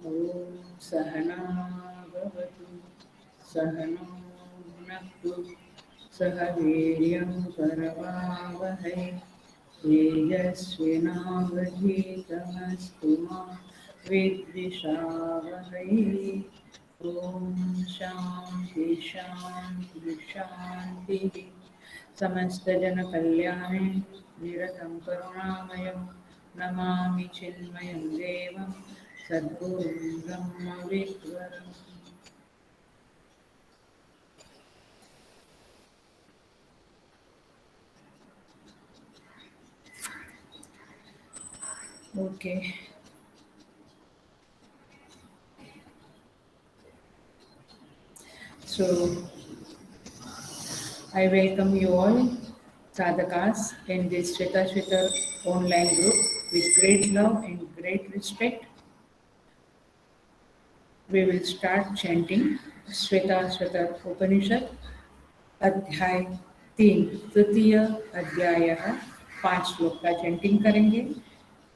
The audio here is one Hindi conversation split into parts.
ॐ सहना भवतु सहनो भुनक्तु सह वीर्यं करवावहै तेजस्विनावधीतमस्तु मा विद्विषावहै ॐ शान्ति शान्ति शान्तिः समस्तजनकल्याणे निरतं करुणामयं नमामि चिन्मयं देवं सद्गुरुं ब्रह्मविद्वरम्। Okay, so I welcome you all sadhakas in this Shweta Shweta online group with great love and great respect. We will start chanting Shweta Shweta Upanishad अध्याय 3 तृतीय अध्याय 5 श्लोक का चैंटिंग करेंगे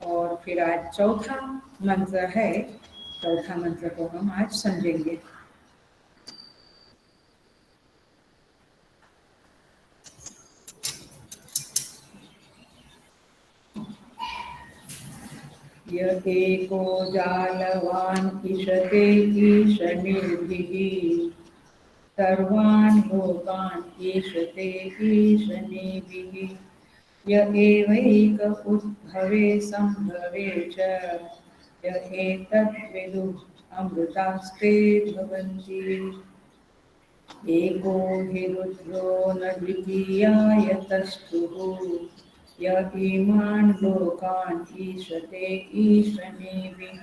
और फिर आज चौथा मंत्र है। चौथा मंत्र को हम आज समझेंगे। य एको जालवान् ईशते ईशनिर्भिः सर्वान् लोकान् ईशते ईशनिभिः य एवैक उद्भवे सम्भवे च य एतद्विदुः अमृतास्ते भवन्ति एको हि रुद्रो न द्वितीयायतस्तुः य इमान् लोकान् ईशते ईशनीभिः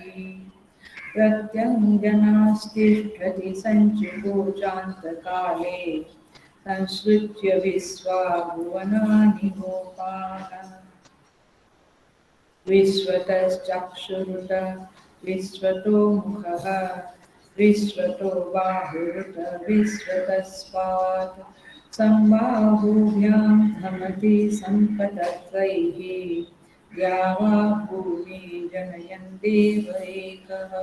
प्रत्यञ्जनास्तिष्ठति सञ्चितोचान्तकाले संसृत्य विश्वा भुवनानि गोपाः विश्वतश्चक्षुरुत विश्वतो मुखः विश्वतो बाहुरुत विश्वतस्पात् सम्बाहुभ्यां भ्रमति सम्पदत्रैः द्यावा भूमि जनयन् देव एकः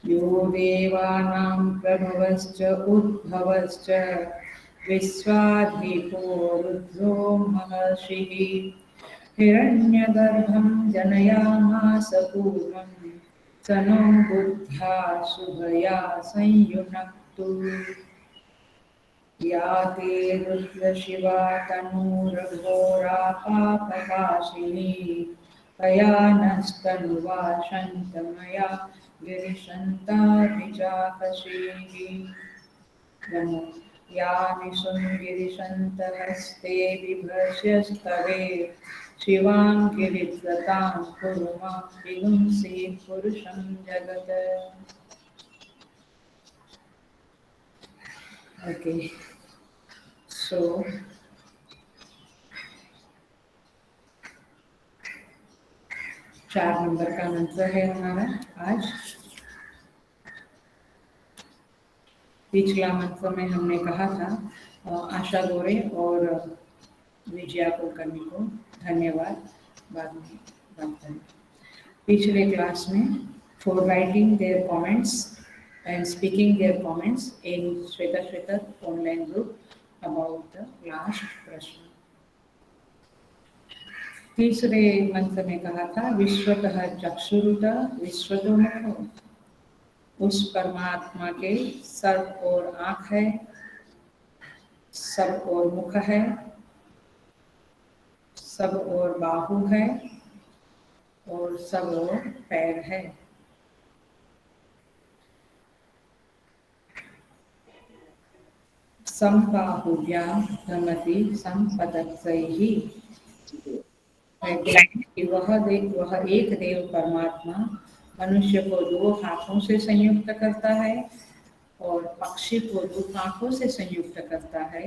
यो देवानां प्रभवश्च उद्भवश्च विश्वाधिपो रुद्रो महर्षिः हिरण्यगर्भं जनयामास पूर्वं स नो बुद्ध्या शुभया संयुनक्तु या ते रुद्रशिवा तनूरघोरा पापकाशिनी तया नस्तनुवा शन्तमया गिरिशन्ताभिजाकशीः नमो यानि सुन्दगिरिशन्तहस्ते बिभर्ष्यस्तवे शिवां गिरिव्रतां कुरु मां विगुंसि पुरुषं जगत्। Okay, so 4 नंबर का मंत्र है हमारा आज। पिछला मंत्र में हमने कहा था आशा गोरे और विजया कुलकर्णी को धन्यवाद, बाद में बात करें। पिछले क्लास में for writing there comments and speaking their comments in Shweta Shweta online group about the last प्रश्न। तीसरे मंत्र में कहा था विश्वतः चक्षुरुत विश्वतो मुखो, उस परमात्मा के सब और आँख है, सब और मुख है, सब और बाहु है और सब और पैर है। सम्बाहुभ्यां भ्रमति सम्पदत्रैः, वह एक देव परमात्मा मनुष्य को 2 हाथों से संयुक्त करता है और पक्षी को 2 आँखों से संयुक्त करता है।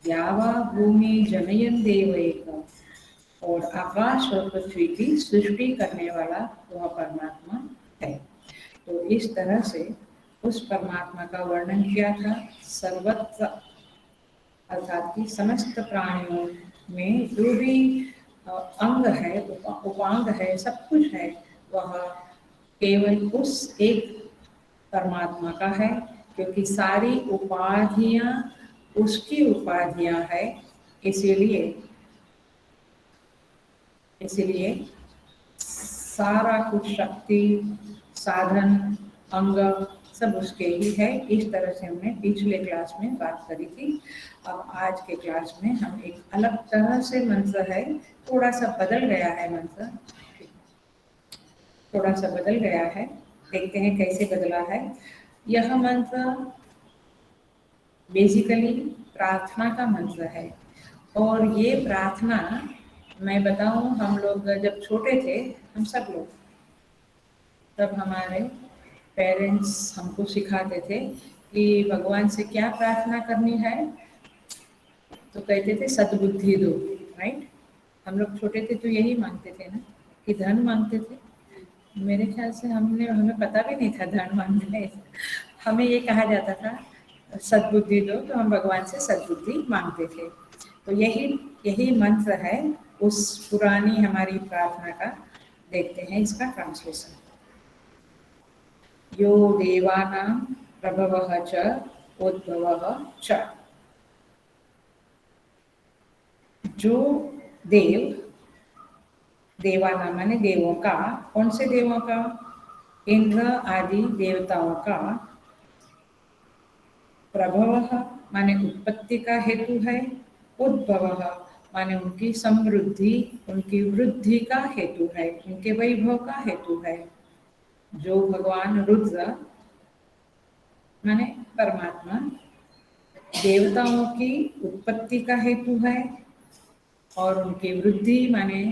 द्यावा भूमि जनयन् देव एक, और आकाश और पृथ्वी की सृष्टि करने वाला वह परमात्मा है। तो इस तरह से उस परमात्मा का वर्णन किया था। सर्वत्र अर्थात कि समस्त प्राणियों में जो भी अंग है, उपांग है, सब कुछ है, वह केवल उस एक परमात्मा का है, क्योंकि सारी उपाधियां उसकी उपाधियां है। इसीलिए इसीलिए सारा कुछ शक्ति, साधन, अंग सब उसके ही है। इस तरह से हमने पिछले क्लास में बात करी थी। अब आज के क्लास में हम एक अलग तरह से मंत्र है, थोड़ा सा बदल गया है मंत्र, थोड़ा सा बदल गया है, देखते हैं कैसे बदला है। यह मंत्र बेसिकली प्रार्थना का मंत्र है। और ये प्रार्थना मैं बताऊं, हम लोग जब छोटे थे, हम सब लोग, तब हमारे पेरेंट्स हमको सिखाते थे कि भगवान से क्या प्रार्थना करनी है, तो कहते थे सद्बुद्धि दो, राइट। हम लोग छोटे थे तो यही मांगते थे ना, कि धन मांगते थे। मेरे ख्याल से हमें पता भी नहीं था धन मांगने, हमें ये कहा जाता था सद्बुद्धि दो, तो हम भगवान से सद्बुद्धि मांगते थे। तो यही यही मंत्र है उस पुरानी हमारी प्रार्थना का। देखते हैं इसका ट्रांसलेशन। यो देवानां प्रभवः च उद्भवः च। जो देव, देवाना माने देवों का, कौन से देवों का? इंद्र आदि देवताओं का। प्रभवः माने उत्पत्ति का हेतु है। उद्भवः माने उनकी समृद्धि, उनकी वृद्धि का हेतु है, उनके वैभव का हेतु है। जो भगवान रुद्र माने परमात्मा देवताओं की उत्पत्ति का हेतु है, और उनकी वृद्धि माने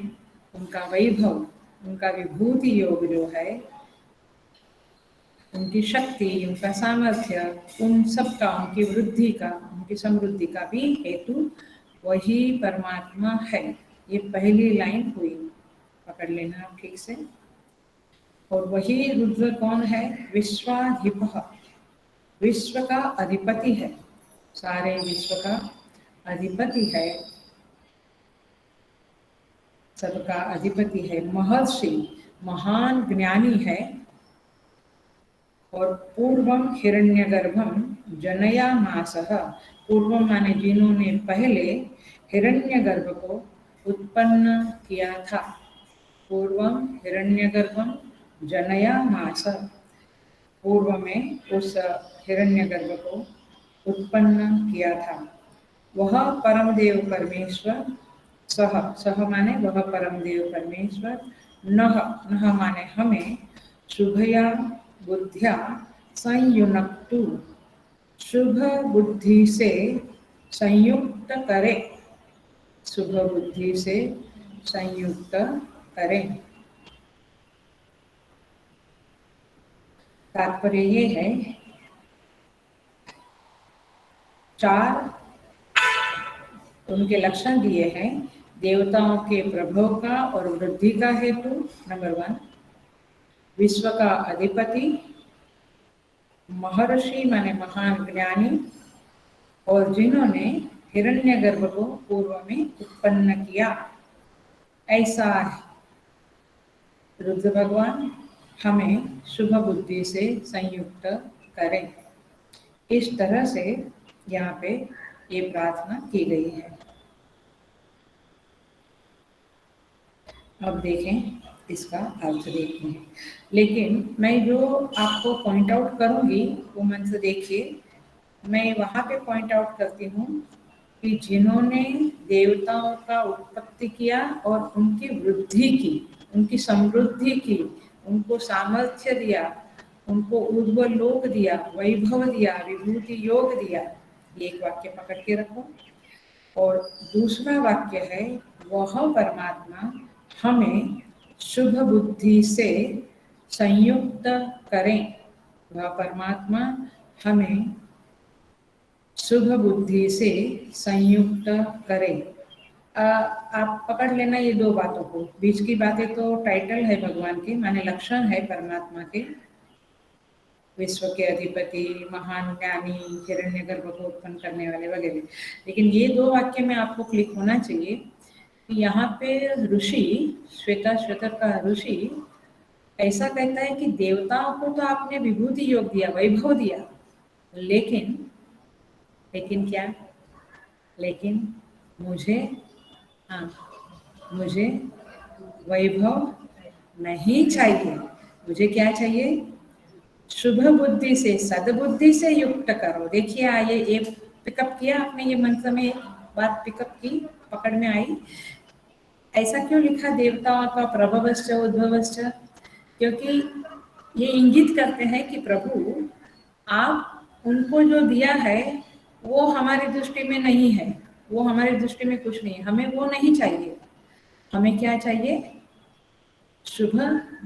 उनका वैभव, उनका विभूति योग जो है, उनकी शक्ति, उनका सामर्थ्य, उन सब का, उनकी वृद्धि का, उनकी समृद्धि का भी हेतु वही परमात्मा है। ये पहली लाइन हुई, पकड़ लेना आप ठीक से। और वही रुद्र कौन है? विश्वाधिपः, विश्व का अधिपति है, सारे विश्व का अधिपति है, सबका अधिपति है। महर्षि, महान ज्ञानी है। और पूर्वम हिरण्यगर्भम जनयामासः, पूर्वम माने जिन्होंने पहले हिरण्यगर्भ को उत्पन्न किया था। पूर्वम हिरण्यगर्भम जनयामास, पूर्व में उस हिरण्यगर्भ को उत्पन्न किया था। वह परमदेव परमेश्वर, सह, सह माने वह परमदेव परमेश्वर, नह, नह माने हमें, शुभया बुद्धिया संयुनक्तु, शुभ बुद्धि से संयुक्त करे, शुभ बुद्धि से संयुक्त करें। तात्पर्य ये है, चार उनके लक्षण दिए हैं देवताओं के प्रभव का और वृद्धि का हेतु। नंबर 1, विश्व का अधिपति, महर्षि माने महान ज्ञानी, और जिन्होंने हिरण्यगर्भ को पूर्व में उत्पन्न किया। ऐसा रुद्र भगवान हमें शुभ बुद्धि से संयुक्त करें। इस तरह से यहाँ पे ये प्रार्थना की गई है। अब देखें इसका अर्थ देखते हैं। लेकिन मैं जो आपको पॉइंट आउट करूंगी वो मंत्र देखिए। मैं वहाँ पे पॉइंट आउट करती हूँ कि जिन्होंने देवताओं का उत्पत्ति किया और उनकी वृद्धि की, उनकी समृद्धि की, उनको सामर्थ्य दिया, उनको ऊर्ध्व लोक दिया, वैभव दिया, विभूति योग दिया। ये एक वाक्य पकड़ के रखो। और दूसरा वाक्य है, वह परमात्मा हमें शुभ बुद्धि से संयुक्त करें। वह परमात्मा हमें शुभ बुद्धि से संयुक्त करें। आप पकड़ लेना ये दो बातों को। बीच की बातें तो टाइटल है भगवान के, माने लक्षण है परमात्मा के, विश्व के अधिपति, महान ज्ञानी, हिरण्यगर्भ को उत्पन्न करने वाले वगैरह। लेकिन ये दो वाक्य में आपको क्लिक होना चाहिए यहाँ पे ऋषि श्वेता श्वेतर का ऋषि ऐसा कहता है कि देवताओं को तो आपने विभूति योग दिया, वैभव दिया, लेकिन क्या, लेकिन मुझे, हाँ, मुझे वैभव नहीं चाहिए। मुझे क्या चाहिए? शुभ बुद्धि से, सद्बुद्धि से युक्त करो। देखिए आइए, ये पिकअप किया आपने, ये मंत्र में एक बात पिकअप की, पकड़ में आई। ऐसा क्यों लिखा देवताओं का प्रभवश्च उद्भवश्च? क्योंकि ये इंगित करते हैं कि प्रभु आप उनको जो दिया है वो हमारी दृष्टि में नहीं है, वो हमारी दृष्टि में कुछ नहीं है, हमें वो नहीं चाहिए। हमें क्या चाहिए? शुभ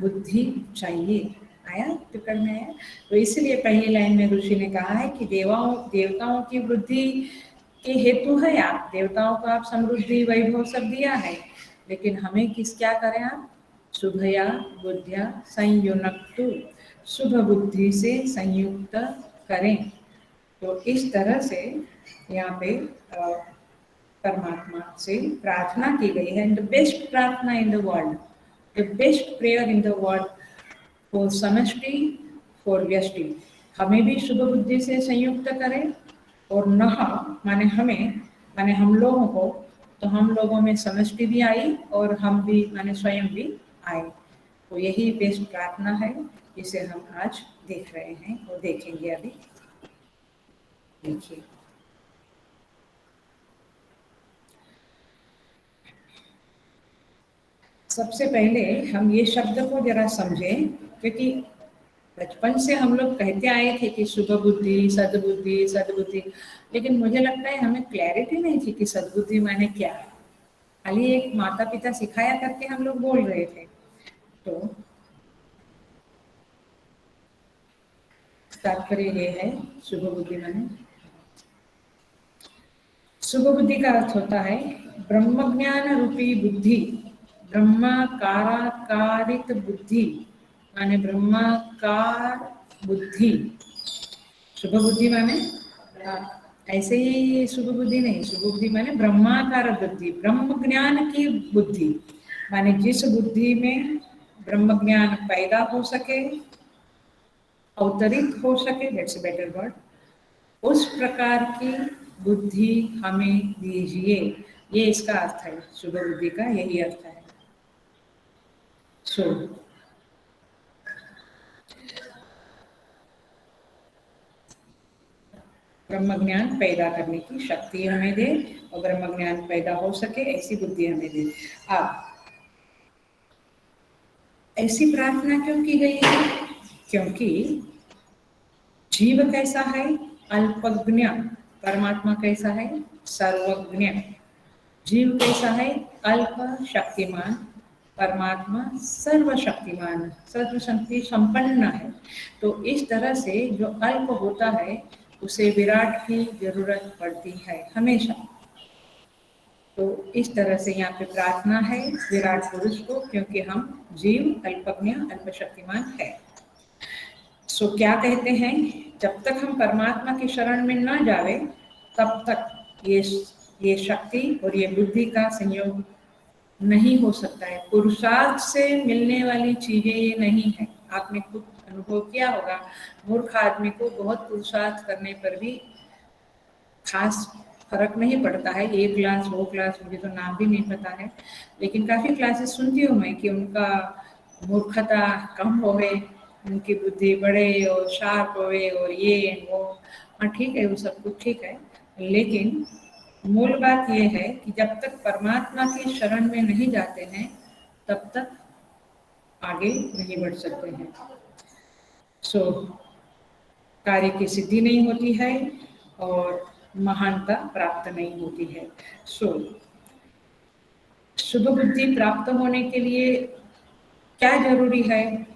बुद्धि चाहिए। आया, पकड़ में आया? तो इसलिए पहली लाइन में ऋषि ने कहा है कि देवताओं की वृद्धि के हेतु है आप, देवताओं को आप समृद्धि वैभव सब दिया है, लेकिन हमें क्या करें आप? शुभया बुद्धिया संयुक्तु, शुभ बुद्धि से संयुक्त करें। तो इस तरह से यहाँ पे परमात्मा से प्रार्थना की गई है। द बेस्ट प्रार्थना in the world, the best prayer in the world for समष्टि, फॉर व्यष्टि। हमें भी शुभ बुद्धि से संयुक्त करें, और नह माने हमें, माने हम लोगों को, तो हम लोगों में समष्टि भी आई और हम भी माने स्वयं भी आए। तो यही बेस्ट प्रार्थना है जिसे हम आज देख रहे हैं और देखेंगे अभी। देखिए, सबसे पहले हम ये शब्द को जरा समझें, क्योंकि बचपन से हम लोग कहते आए थे कि शुभ बुद्धि, सद्बुद्धि, सद्बुद्धि, लेकिन मुझे लगता है हमें क्लैरिटी नहीं थी कि सद्बुद्धि माने क्या है। खाली एक माता पिता सिखाया करके हम लोग बोल रहे थे। तो तात्पर्य ये है, शुभ बुद्धि माने, शुभ बुद्धि का अर्थ होता है ब्रह्म ज्ञान रूपी बुद्धि, ब्रह्माकारित बुद्धि, माने ब्रह्माकार बुद्धि। शुभ बुद्धि माने ऐसे ही शुभ बुद्धि नहीं, शुभ बुद्धि माने ब्रह्माकार बुद्धि, ब्रह्म ज्ञान की बुद्धि, माने जिस बुद्धि में ब्रह्म ज्ञान पैदा हो सके, अवतरित हो सके, दैट्स अ बेटर वर्ड, उस प्रकार की बुद्धि हमें दीजिए। ये इसका अर्थ है, शुभ बुद्धि का यही अर्थ है। सो ब्रह्म ज्ञान पैदा करने की शक्ति हमें दे, और ब्रह्म ज्ञान पैदा हो सके ऐसी बुद्धि हमें दे। अब ऐसी प्रार्थना क्यों की गई है? क्योंकि जीव कैसा है? अल्पज्ञ। परमात्मा कैसा है? सर्वज्ञ। जीव कैसा है? अल्प शक्तिमान, परमात्मा सर्वशक्तिमान, सर्वशक्ति संपन्न है। तो इस तरह से जो अल्प होता है उसे विराट की जरूरत पड़ती है हमेशा। तो इस तरह से यहाँ पे प्रार्थना है विराट पुरुष को, क्योंकि हम जीव अल्पज्ञ, अल्पशक्तिमान है। सो क्या कहते हैं, जब तक हम परमात्मा की शरण में न जावे तब तक ये शक्ति और ये बुद्धि का संयोग नहीं हो सकता है। पुरुषार्थ से मिलने वाली चीजें ये नहीं है। आपने खुद अनुभव किया होगा, मूर्ख आदमी को बहुत पुरुषार्थ करने पर भी खास फर्क नहीं पड़ता है। ये क्लास वो क्लास, मुझे तो नाम भी नहीं पता है, लेकिन काफ़ी क्लासेस सुनती हूँ मैं कि उनका मूर्खता कम होवे, उनकी बुद्धि बढ़े और शार्प होवे और ये वो। हाँ ठीक है, वो सब कुछ ठीक है, लेकिन मूल बात ये है कि जब तक परमात्मा की शरण में नहीं जाते हैं तब तक आगे नहीं बढ़ सकते हैं। सो कार्य की सिद्धि नहीं होती है और महानता प्राप्त नहीं होती है। सो शुभ बुद्धि प्राप्त होने के लिए क्या जरूरी है?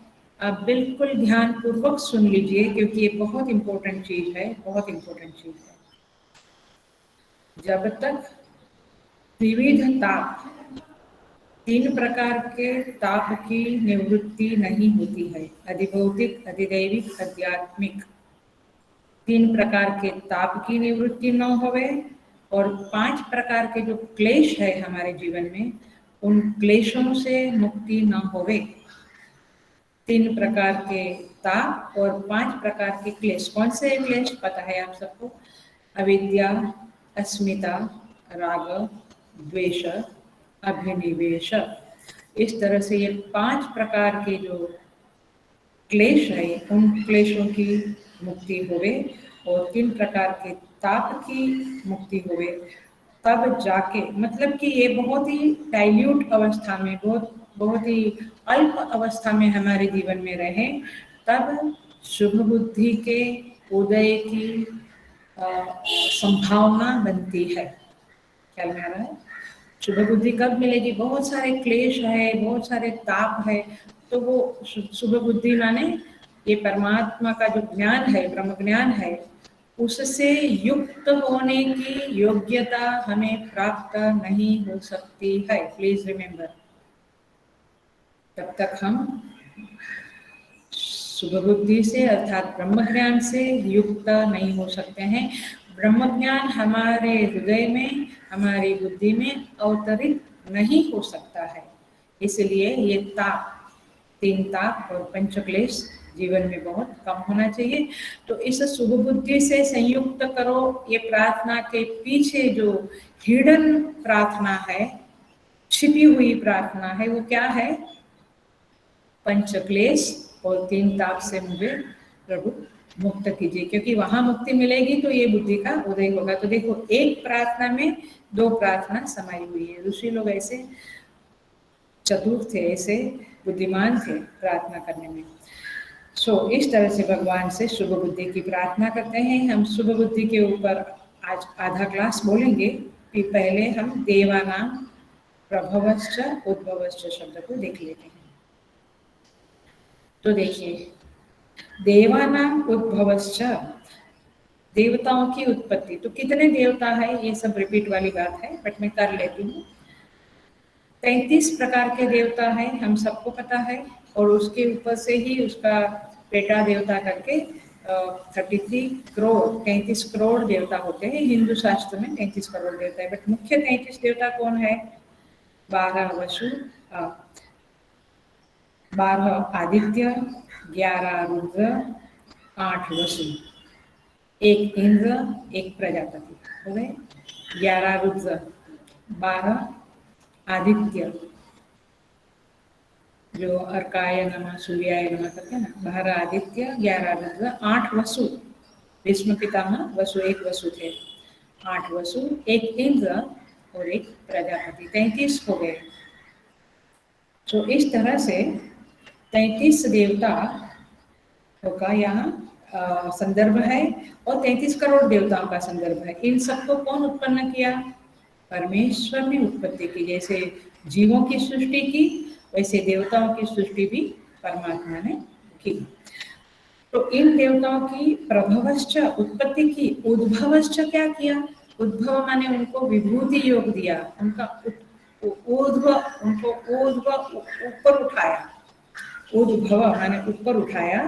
आप बिल्कुल ध्यान पूर्वक सुन लीजिए, क्योंकि ये बहुत इंपॉर्टेंट चीज है, बहुत इंपॉर्टेंट चीज है। जब तक विविध ताप, 3 प्रकार के ताप की निवृत्ति नहीं होती है, अधिभौतिक, अधिदैविक, आध्यात्मिक, 3 प्रकार के ताप की निवृत्ति न होवे और 5 प्रकार के जो क्लेश है हमारे जीवन में, उन क्लेशों से मुक्ति न होवे। 3 प्रकार के ताप और 5 प्रकार के क्लेश। कौन से क्लेश पता है आप सबको? अविद्या, अस्मिता, राग, द्वेष, अभिनिवेश। इस तरह से ये 5 प्रकार के जो क्लेश है, उन क्लेशों की मुक्ति होवे और 3 प्रकार के ताप की मुक्ति होवे, तब जाके, मतलब कि ये बहुत ही डाइल्यूट अवस्था में, बहुत ही अल्प अवस्था में हमारे जीवन में रहे, तब शुभ बुद्धि के उदय की संभावना बनती है। ख्याल में आ रहा है? शुभ बुद्धि कब मिलेगी? बहुत सारे क्लेश है, बहुत सारे ताप है, तो वो शुभ बुद्धि माने ये परमात्मा का जो ज्ञान है, ब्रह्म ज्ञान है, उससे युक्त होने की योग्यता हमें प्राप्त नहीं हो सकती है। प्लीज रिमेम्बर, तब तक हम शुभ बुद्धि से अर्थात ब्रह्म ज्ञान से युक्त नहीं हो सकते हैं। ब्रह्म ज्ञान हमारे हृदय में, हमारी बुद्धि में अवतरित नहीं हो सकता है। इसलिए ये ताप, 3 ताप और पंचक्लेश जीवन में बहुत कम होना चाहिए। तो इस शुभ बुद्धि से संयुक्त करो, ये प्रार्थना के पीछे जो हिडन प्रार्थना है, छिपी हुई प्रार्थना है, वो क्या है? पंचक्लेश और 3 ताप से मुझे प्रभु मुक्त कीजिए, क्योंकि वहां मुक्ति मिलेगी तो ये बुद्धि का उदय होगा। तो देखो, एक प्रार्थना में 2 प्रार्थना समाई हुई है। ऋषि लोग ऐसे चतुर थे, ऐसे बुद्धिमान थे प्रार्थना करने में। इस तरह से भगवान से शुभ बुद्धि की प्रार्थना करते हैं। हम शुभ बुद्धि के ऊपर आज आधा क्लास बोलेंगे, कि पहले हम देवानाम प्रभवश्च उद्भवश्च शब्द को देख लेते हैं। तो देखिए, देवानाम उद्भवश्च, देवताओं की उत्पत्ति। तो कितने देवता है, ये सब रिपीट वाली बात है, बट मैं कर लेती हूँ। 33 प्रकार के देवता है, हम सबको पता है, और उसके ऊपर से ही उसका पेटा देवता करके 33 करोड़ 33 करोड़ देवता होते हैं। हिंदू शास्त्र में 33 करोड़ देवता है, बट मुख्य 33 देवता कौन है? 12 वसु, 12 आदित्य, 11 रुद्र, 8 वसु, 1 इंद्र, 1 प्रजापति हो गए। 11 रुद्र, 12 आदित्य जो अर्काय नमः सूर्याय नमः करते हैं ना, 12 आदित्य, 11 रुद्र, 8 वसु, विष्णु पितामह वसु, 1 वसु थे, 8 वसु, 1 इंद्र और 1 प्रजापति, 33 हो गए। तो इस तरह से 33 देवता का यहाँ संदर्भ है, और 33 करोड़ देवताओं का संदर्भ है। इन सबको कौन उत्पन्न किया? परमेश्वर ने उत्पत्ति की। जैसे जीवों की सृष्टि की, वैसे देवताओं की सृष्टि भी परमात्मा ने की। तो इन देवताओं की प्रभवश्च उत्पत्ति की, उद्भवश्च क्या किया? उद्भव माने उनको विभूति योग दिया, उनका ऊर्ध्व, उनको ऊर्ध्व ऊपर उठाया। उद्भव माने ऊपर उठाया।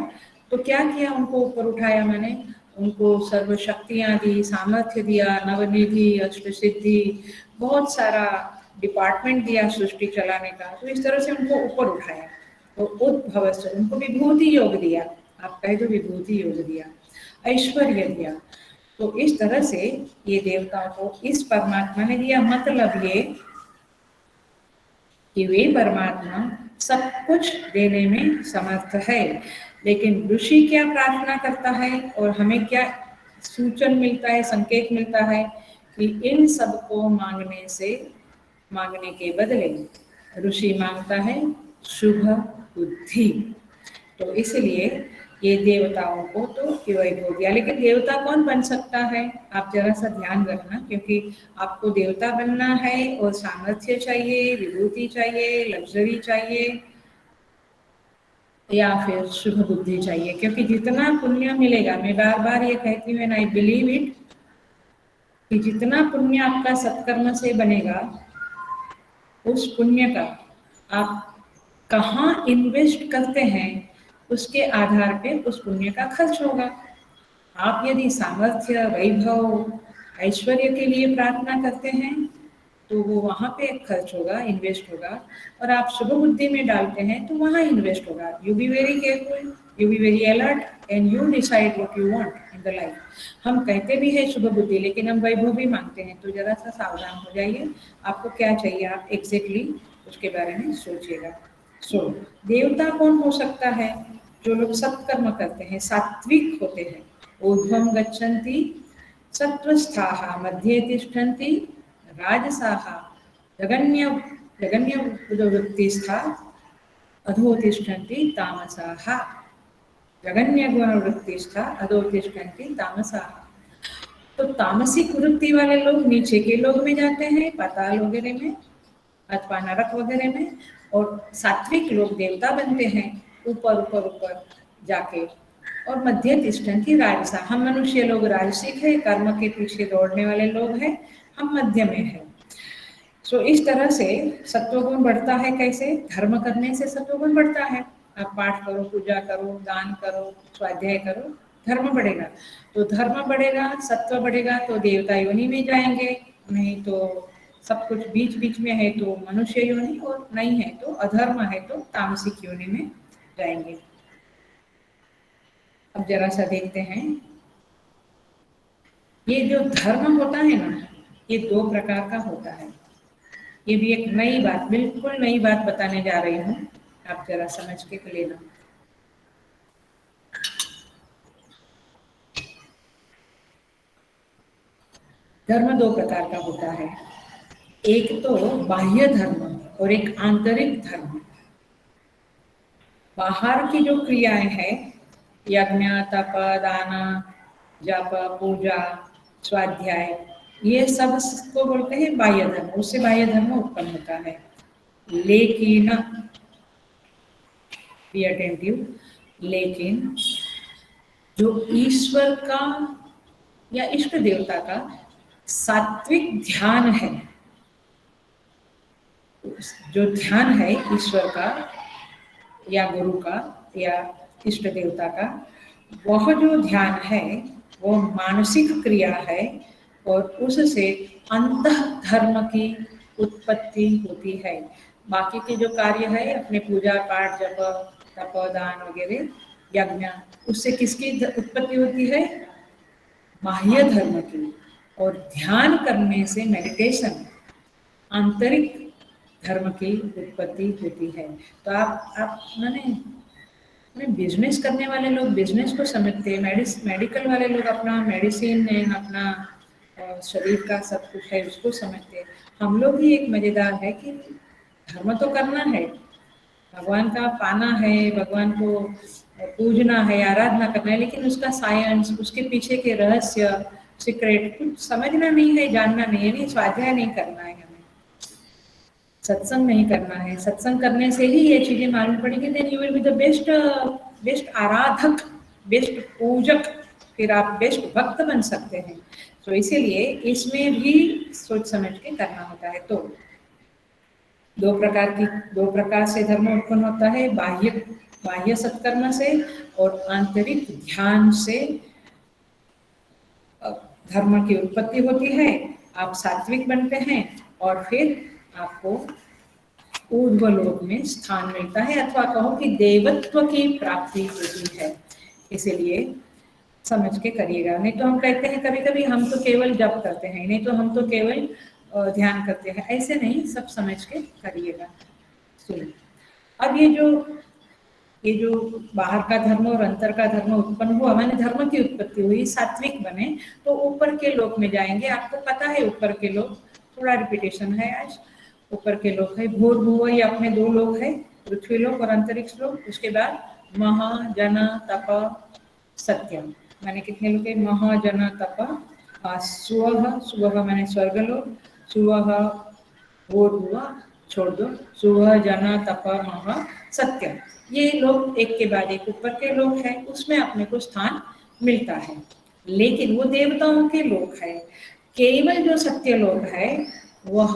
तो क्या किया? उनको ऊपर उठाया माने उनको सर्व शक्तियां दी, सामर्थ्य दिया, नवनिधि, अष्ट सिद्धि, बहुत सारा डिपार्टमेंट दिया सृष्टि चलाने का। तो इस तरह से उनको ऊपर उठाया। तो उद्भव से उनको विभूति योग दिया, आप कहे तो विभूति योग दिया, ऐश्वर्य दिया। तो इस तरह से ये देवताओं को इस परमात्मा ने दिया। मतलब ये कि वे परमात्मा सब कुछ देने में समर्थ है। लेकिन ऋषि क्या प्रार्थना करता है और हमें क्या सूचन मिलता है, संकेत मिलता है कि इन सब को मांगने के बदले ऋषि मांगता है शुभ बुद्धि। तो इसलिए ये देवताओं को तो वैभव दिया। लेकिन देवता कौन बन सकता है? आप जरा सा ध्यान रखना, क्योंकि आपको देवता बनना है और सामर्थ्य चाहिए, विभूति चाहिए, लग्जरी चाहिए, या फिर शुभ बुद्धि चाहिए। क्योंकि जितना पुण्य मिलेगा, मैं बार बार ये कहती हूँ, एंड आई बिलीव इट, कि जितना पुण्य आपका सत्कर्म से बनेगा, उस पुण्य का आप कहाँ इन्वेस्ट करते हैं, उसके आधार पे उस पुण्य का खर्च होगा। आप यदि सामर्थ्य, वैभव, ऐश्वर्य के लिए प्रार्थना करते हैं तो वो वहाँ पे खर्च होगा, इन्वेस्ट होगा, और आप शुभ बुद्धि में डालते हैं तो वहाँ इन्वेस्ट होगा। You be very careful, you be very alert and you decide what you want in the life. हम कहते भी हैं शुभ बुद्धि, लेकिन हम वैभव भी मांगते हैं, तो जरा सा सावधान हो जाइए। आपको क्या चाहिए, आप एग्जैक्टली उसके बारे में सोचिएगा। सो देवता कौन हो सकता है? जो लोग सत्कर्म करते हैं, सात्विक होते हैं। ऊर्ध्वं गच्छन्ति सत्वस्थाः मध्ये तिष्ठन्ति राजसाः जगन्य जगन्यवृत्तिस्था अधो तिष्ठन्ति तामसाः। जगन्य गुणवृत्तिस्था अधो तिष्ठन्ति तामसाः। तो तामसिक वृत्ति वाले लोग नीचे के लोग में जाते हैं, पाताल वगैरह में अथवा नरक वगैरह में, और सात्विक लोग देवता बनते हैं ऊपर ऊपर ऊपर जाके। और मध्य तिष्ठन्ति राजसा, हम मनुष्य लोग राजसिक है, कर्म के पीछे दौड़ने वाले लोग हैं, हम मध्य में हैं। सो इस तरह से सत्वगुण बढ़ता है। कैसे? धर्म करने से सत्वगुण बढ़ता है। आप पाठ करो, पूजा करो, दान करो, स्वाध्याय करो, धर्म बढ़ेगा। तो धर्म बढ़ेगा, सत्व बढ़ेगा तो देवता योनि में जाएंगे, नहीं तो सब कुछ बीच बीच में है तो मनुष्य योनि, और नहीं है तो अधर्म है तो तामसिक योनि में जाएंगे। अब जरा सा देखते हैं, ये जो धर्म होता है ना, ये 2 प्रकार का होता है। ये भी एक नई बात, बिल्कुल नई बात बताने जा रही हूँ, आप जरा समझ के लेना। धर्म 2 प्रकार का होता है, एक तो बाह्य धर्म और एक आंतरिक धर्म। बाहर की जो क्रियाएं हैं, यज्ञ, तप, दान, जप, पूजा, स्वाध्याय, ये सब को बोलते हैं बाह्य धर्म, उससे बाह्य धर्म उत्पन्न होता है। लेकिन बी अटेंटिव, लेकिन जो ईश्वर का या इष्ट देवता का सात्विक ध्यान है, जो ध्यान है ईश्वर का या गुरु का या इष्ट देवता का, वह जो ध्यान है वो मानसिक क्रिया है, और उससे अंतः धर्म की उत्पत्ति होती है। बाकी के जो कार्य है अपने पूजा पाठ, जप, तप, दान वगैरह, यज्ञ, उससे किसकी उत्पत्ति होती है? बाह्य धर्म की। और ध्यान करने से, मेडिटेशन, आंतरिक धर्म की उत्पत्ति होती है। तो आप मैंने बिजनेस करने वाले लोग बिजनेस को समझते हैं, मेडिकल वाले लोग अपना मेडिसिन है, अपना शरीर का सब कुछ है उसको समझते हैं। हम लोग ही एक मजेदार है कि धर्म तो करना है, भगवान का पाना है, भगवान को पूजना है, आराधना करना है, लेकिन उसका साइंस, उसके पीछे के रहस्य, सीक्रेट कुछ समझना नहीं है, जानना नहीं है, नहीं स्वाध्याय नहीं करना है, हमें सत्संग नहीं करना है। सत्संग करने से ही ये चीजें मालूम पड़ेगी, then you will be the best आराधक, बेस्ट पूजक, फिर आप बेस्ट भक्त बन सकते हैं। तो इसीलिए इसमें भी सोच समझ के करना होता है। तो 2 प्रकार से धर्म उत्पन्न होता है, बाह्य सत्कर्म से और आंतरिक ध्यान से धर्म की उत्पत्ति होती है। आप सात्विक बनते हैं और फिर आपको ऊर्ध्वलोक में स्थान मिलता है, अथवा कहो कि देवत्व की प्राप्ति होती है। इसीलिए समझ के करिएगा, नहीं तो हम कहते हैं कभी कभी हम तो केवल जप करते हैं, नहीं तो हम तो केवल ध्यान करते हैं, ऐसे नहीं, सब समझ के करिएगा। सुनिए, अब ये जो बाहर का धर्म और अंतर का धर्म उत्पन्न हुआ, माने धर्म की उत्पत्ति हुई, सात्विक बने तो ऊपर के लोक में जाएंगे। आपको पता है ऊपर के लोग, थोड़ा रिपीटेशन है आज, ऊपर के लोक है भूर्भुव, ये अपने 2 लोक है, पृथ्वी लोक और अंतरिक्ष लोक। उसके बाद महा, जन, तप, सत्यम, माने कितने लोग है? महा, जन, तप, सुवह माने स्वर्गलोक, सुवह भूर्भुव छोड़ दो, सुवह, जन, तप, महा, सत्यम, ये लोग एक के बाद एक ऊपर के लोग हैं, उसमें अपने को स्थान मिलता है। लेकिन वो देवताओं के लोक है। केवल जो सत्य लोक है वह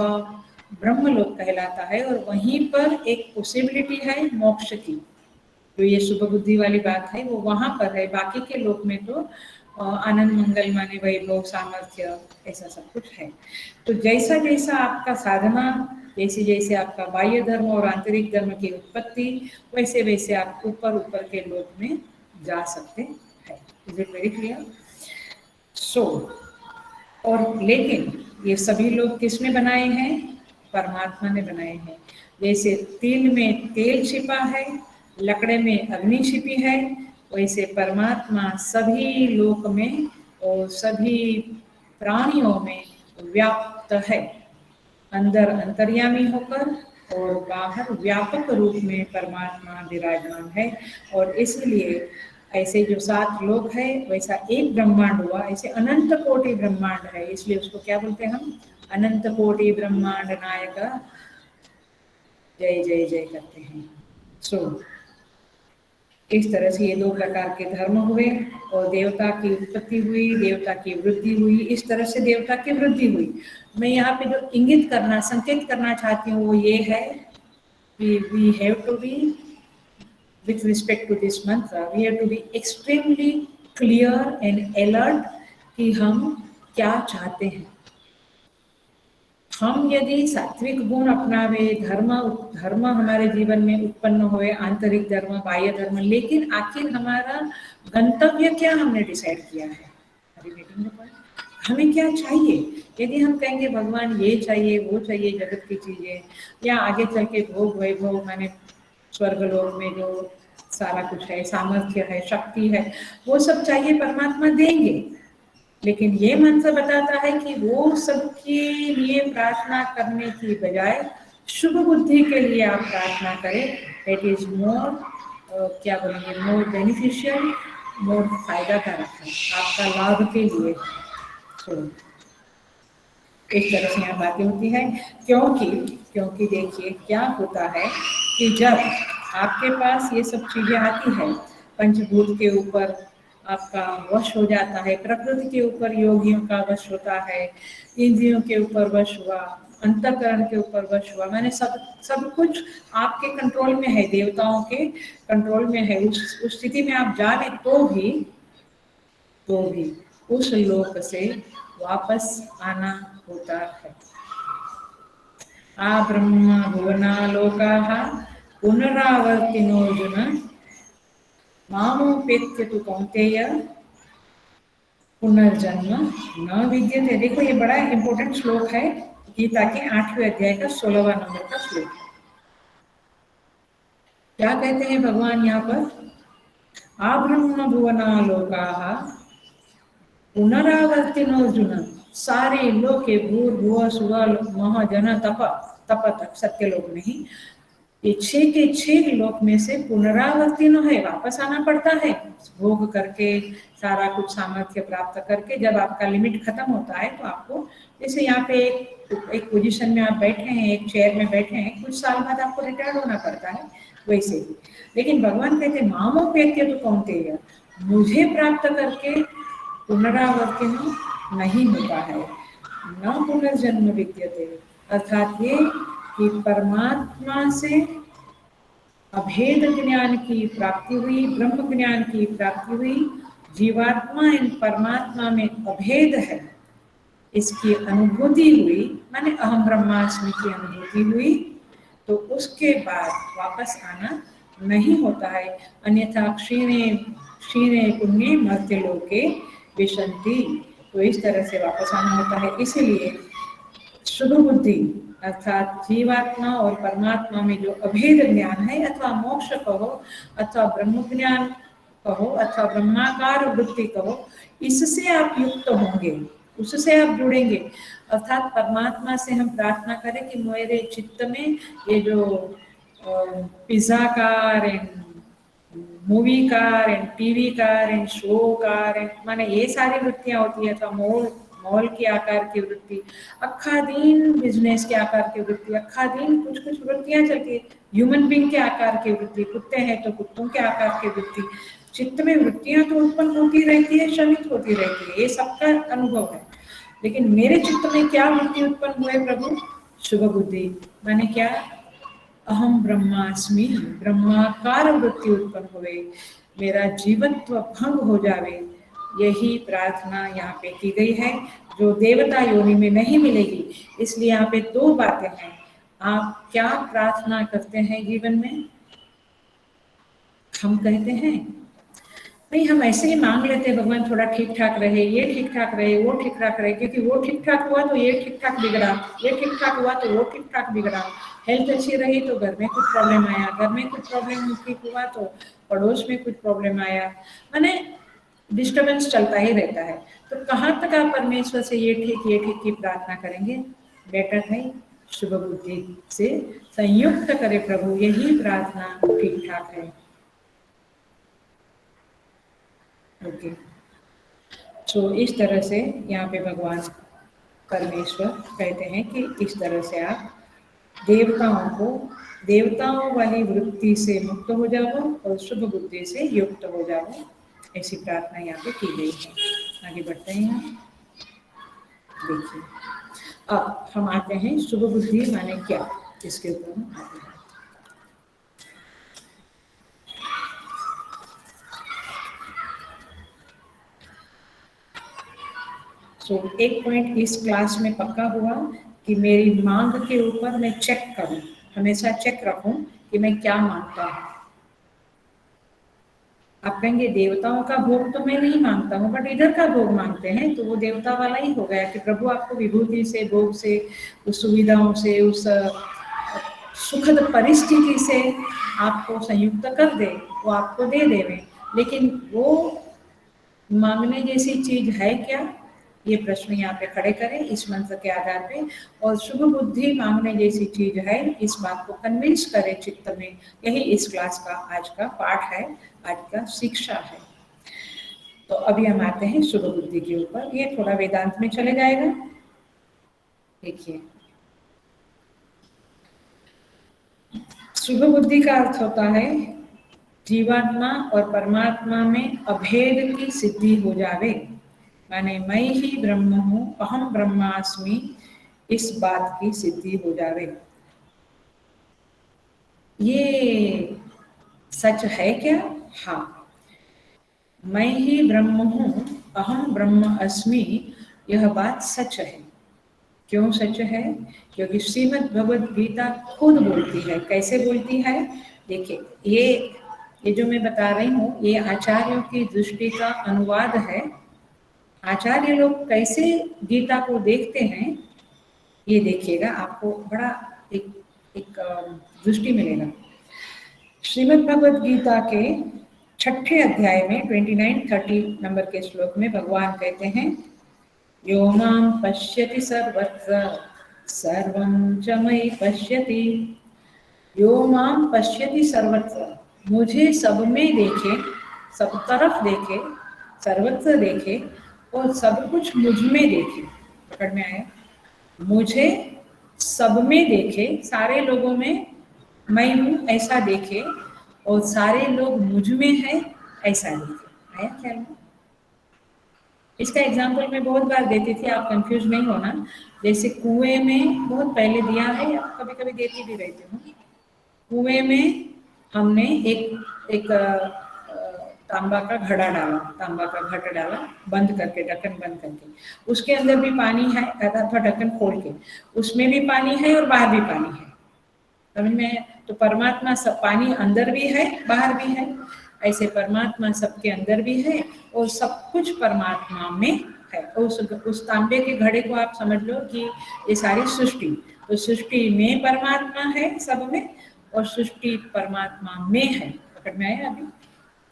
ब्रह्मलोक कहलाता है, और वहीं पर एक पॉसिबिलिटी है मोक्ष की, जो ये शुभ बुद्धि वाली बात है वो वहां पर है। बाकी के लोक में तो आनंद मंगल माने वैभव सामर्थ्य, ऐसा सब कुछ है। तो जैसा जैसा आपका साधना, जैसे जैसे आपका बाह्य धर्म और आंतरिक धर्म की उत्पत्ति, वैसे वैसे आप ऊपर ऊपर के लोक में जा सकते हैं। Is it very clear? So और लेकिन ये सभी लोग किसने बनाए हैं? परमात्मा ने बनाए हैं। जैसे तिल में तेल छिपा है, लकड़े में अग्नि छिपी है, वैसे परमात्मा सभी लोक में और सभी प्राणियों में व्याप्त है, अंदर अंतर्यामी होकर और बाहर व्यापक रूप में परमात्मा विराजमान है। और इसलिए ऐसे जो 7 लोक है, वैसा एक ब्रह्मांड हुआ, ऐसे अनंत कोटि ब्रह्मांड है, इसलिए उसको क्या बोलते हैं हम? अनंत कोटि ब्रह्मांड नायक जय जय जय करते हैं। सो इस तरह से ये 2 प्रकार के धर्म हुए और देवता की उत्पत्ति हुई, देवता की वृद्धि हुई, इस तरह से देवता की वृद्धि हुई। मैं यहाँ पे जो इंगित करना, संकेत करना चाहती हूँ वो ये है कि we have to be, with respect to this mantra, we have to be extremely clear and alert कि हम क्या चाहते हैं। हम यदि सात्विक गुण अपनावे, धर्म हमारे जीवन में उत्पन्न हुए, आंतरिक धर्म, बाह्य धर्म, लेकिन आखिर हमारा गंतव्य क्या हमने डिसाइड किया है? हमें क्या चाहिए? यदि हम कहेंगे भगवान ये चाहिए वो चाहिए, जगत की चीजें, या आगे चल के भोग वैभव माने स्वर्गलोक में जो सारा कुछ है, सामर्थ्य है, शक्ति है, वो सब चाहिए, परमात्मा देंगे। लेकिन ये मंत्र बताता है कि वो सबके लिए प्रार्थना करने की बजाय शुभ बुद्धि के लिए आप प्रार्थना करें। इट इज मोर क्या बोलेंगे, मोर बेनिफिशियल, मोर फायदाकारक है, आपका लाभ के लिए। तो इस तरह से यहाँ बातें होती है। क्योंकि देखिए क्या होता है कि जब आपके पास ये सब चीजें आती है, पंचभूत के ऊपर आपका वश हो जाता है, प्रकृति के ऊपर योगियों का वश होता है, इंद्रियों के ऊपर वश हुआ, अंतःकरण के ऊपर वश हुआ, मैंने सब कुछ आपके कंट्रोल में है, देवताओं के कंट्रोल में है। उस स्थिति में आप जाने तो भी उस लोक से वापस आना होता है। आ ब्रह्म भुवनालोकाः पुनरावर्तिनोऽर्जुन मामोपेत्य तु कौन्तेय पुनर्जन्म न विद्यते। देखो ये बड़ा इंपॉर्टेंट श्लोक है, गीता के 8वें अध्याय का 16वां नंबर का श्लोक। क्या कहते हैं भगवान यहाँ पर? आ ब्रह्म भुवनालोकाः पुनरावर्तिनोऽर्जुन, सारे लोके भूर्भुवः स्वः मह जन तप तक सत्यलोक नहीं, ये 6 के 6 लोक में से पुनरावर्तिनो है, वापस आना पड़ता है, भोग करके सारा कुछ सामर्थ्य प्राप्त करके। जब आपका लिमिट खत्म होता है तो आपको, जैसे यहाँ पे एक पोजीशन में आप बैठे हैं, एक चेयर में बैठे हैं, कुछ साल बाद आपको रिटायर्ड होना पड़ता है, वैसे ही। लेकिन भगवान कहते हैं मामोपेत्य तु कौन्तेय, मुझे प्राप्त करके पुनरावर्तिन नहीं होता है, न पुनर्जन्म विद्यते। अर्थात ये कि परमात्मा से अभेद ज्ञान की प्राप्ति हुई, ब्रह्म ज्ञान की प्राप्ति हुई, जीवात्मा इन परमात्मा में अभेद है, इसकी अनुभूति हुई, माने अहम ब्रह्मास्मि की अनुभूति हुई, तो उसके बाद वापस आना नहीं होता है। अन्यथा क्षीणे पुण्य मर्त्यलोके विशन्ति, तो इस तरह से वापस आना होता है। इसीलिए शुभ बुद्धि अर्थात जीवात्मा और परमात्मा में जो अभेद ज्ञान है, अथवा मोक्ष कहो, अथवा ब्रह्म ज्ञान कहो, अथवा ब्रह्माकार वृत्ति कहो, इससे आप युक्त होंगे, उससे आप जुड़ेंगे। अर्थात परमात्मा से हम प्रार्थना करें कि मेरे चित्त में ये जो pizza car and movie car and TV car and show car and माने ये सारी वृत्तियां होती है, तो मॉल के आकार की वृत्ति, अक्खा दिन बिजनेस के आकार की वृत्ति, अक्खा दिन कुछ कुछ वृत्तियां चलती है, ह्यूमन बींग के आकार की वृत्ति, कुत्ते हैं तो कुत्तों के आकार की वृत्ति, चित्त में वृत्तियां तो उत्पन्न होती रहती है, शमित होती रहती है, ये सबका अनुभव है। लेकिन मेरे चित्त में क्या वृत्ति उत्पन्न हुए प्रभु? शुभ बुद्धि, माने क्या? अहम ब्रह्मास्मि, ब्रह्माकार वृत्ति उत्पन्न हुए, मेरा जीवत्व भंग हो जावे, यही प्रार्थना यहाँ पे की गई है, जो देवता योनि में नहीं मिलेगी। इसलिए यहाँ पे दो बातें हैं। आप क्या प्रार्थना करते हैं जीवन में? हम कहते हैं नहीं, हम ऐसे ही मांग लेते हैं भगवान थोड़ा ठीक ठाक रहे, ये ठीक ठाक रहे, वो ठीक ठाक रहे, क्योंकि वो ठीक ठाक हुआ तो ये ठीक ठाक बिगड़ा, ये ठीक ठाक हुआ तो वो ठीक ठाक बिगड़ा। हेल्थ अच्छी रही तो घर में कुछ प्रॉब्लम आया, घर में कुछ प्रॉब्लम ठीक हुआ तो पड़ोस में कुछ प्रॉब्लम आया, माने डिस्टर्बेंस चलता ही रहता है। तो कहाँ तक आप परमेश्वर से ये ठीक की प्रार्थना करेंगे? बेटर है शुभ बुद्धि से संयुक्त करे प्रभु, यही प्रार्थना ठीक ठाक है। ओके, तो इस तरह से यहाँ पे भगवान परमेश्वर कहते हैं कि इस तरह से आप देवताओं वाली वृत्ति से मुक्त हो जाओ और शुभ बुद्धि से युक्त हो जाओ। ऐसी प्रार्थना यहाँ पे की गई है। आगे बढ़ते हैं यहाँ, देखिए अब हम आते हैं शुभ बुद्धि माने क्या, इसके ऊपर हम आते हैं। एक पॉइंट इस क्लास में पक्का हुआ कि मेरी मांग के ऊपर मैं चेक करूं, हमेशा चेक रखूं कि मैं क्या मांगता हूं। आप कहेंगे देवताओं का भोग तो मैं नहीं मांगता हूँ, बट इधर का भोग मांगते हैं, तो वो देवता वाला ही हो गया कि प्रभु आपको विभूति से, भोग से, उस सुविधाओं से, उस सुखद परिस्थिति से आपको संयुक्त कर दे, वो आपको दे देवे। लेकिन वो मांगने जैसी चीज है क्या, ये प्रश्न यहाँ पे खड़े करें इस मंत्र के आधार पे। और शुभ बुद्धि मांगने जैसी चीज है, इस बात को कन्विंस करें चित्त में। यही इस क्लास का आज का पाठ है, आज का शिक्षा है। तो अभी हम आते हैं शुभ बुद्धि के ऊपर, ये थोड़ा वेदांत में चले जाएगा। देखिए, शुभ बुद्धि का अर्थ होता है जीवात्मा और परमात्मा में अभेद की सिद्धि हो जावे, माने मैं ही ब्रह्म हूँ, अहम ब्रह्मास्मि, इस बात की सिद्धि हो जावे। ये सच है क्या? हाँ, मैं ही ब्रह्म हूँ, अहम ब्रह्म अस्मि, यह बात सच है। क्यों सच है? क्योंकि श्रीमद् भगवद गीता खुद बोलती है। कैसे बोलती है? देखिए, ये जो मैं बता रही हूँ, ये आचार्यों की दृष्टि का अनुवाद है। आचार्य लोग कैसे गीता को देखते हैं, ये देखिएगा, आपको बड़ा एक दृष्टि मिलेगा। श्रीमद् भगवद गीता के 6ठे अध्याय में 29-30 नंबर के श्लोक में भगवान कहते हैं, यो मां पश्यति सर्वत्र सर्वं च मयि पश्यति। यो मां पश्यति सर्वत्र, मुझे सब में देखे, सब तरफ देखे, सर्वत्र देखे और सब कुछ मुझ में देखे। पकड़ में आया? मुझे सब में देखे, सारे लोगों में मैं हूँ ऐसा देखे, और सारे लोग मुझ में है ऐसा देखे। आया क्या? इसका एग्जाम्पल मैं बहुत बार देती थी, आप कंफ्यूज नहीं होना। जैसे कुएं में, बहुत पहले दिया है या कभी कभी देती भी रहती हूँ, कुएं में हमने एक तांबा का घड़ा डाला, तांबा का घट डाला, बंद करके, ढक्कन बंद करके। उसके अंदर भी पानी है, अथवा ढक्कन खोल के, उसमें भी पानी है और बाहर भी पानी है। समझ में? तो परमात्मा सब, पानी अंदर भी है बाहर भी है। ऐसे परमात्मा सबके अंदर भी है और सब कुछ परमात्मा में है। उस तांबे के घड़े को आप समझ लो कि ये सारी सृष्टि, तो सृष्टि में परमात्मा है सब में, और सृष्टि परमात्मा में है। पकड़ में आया अभी?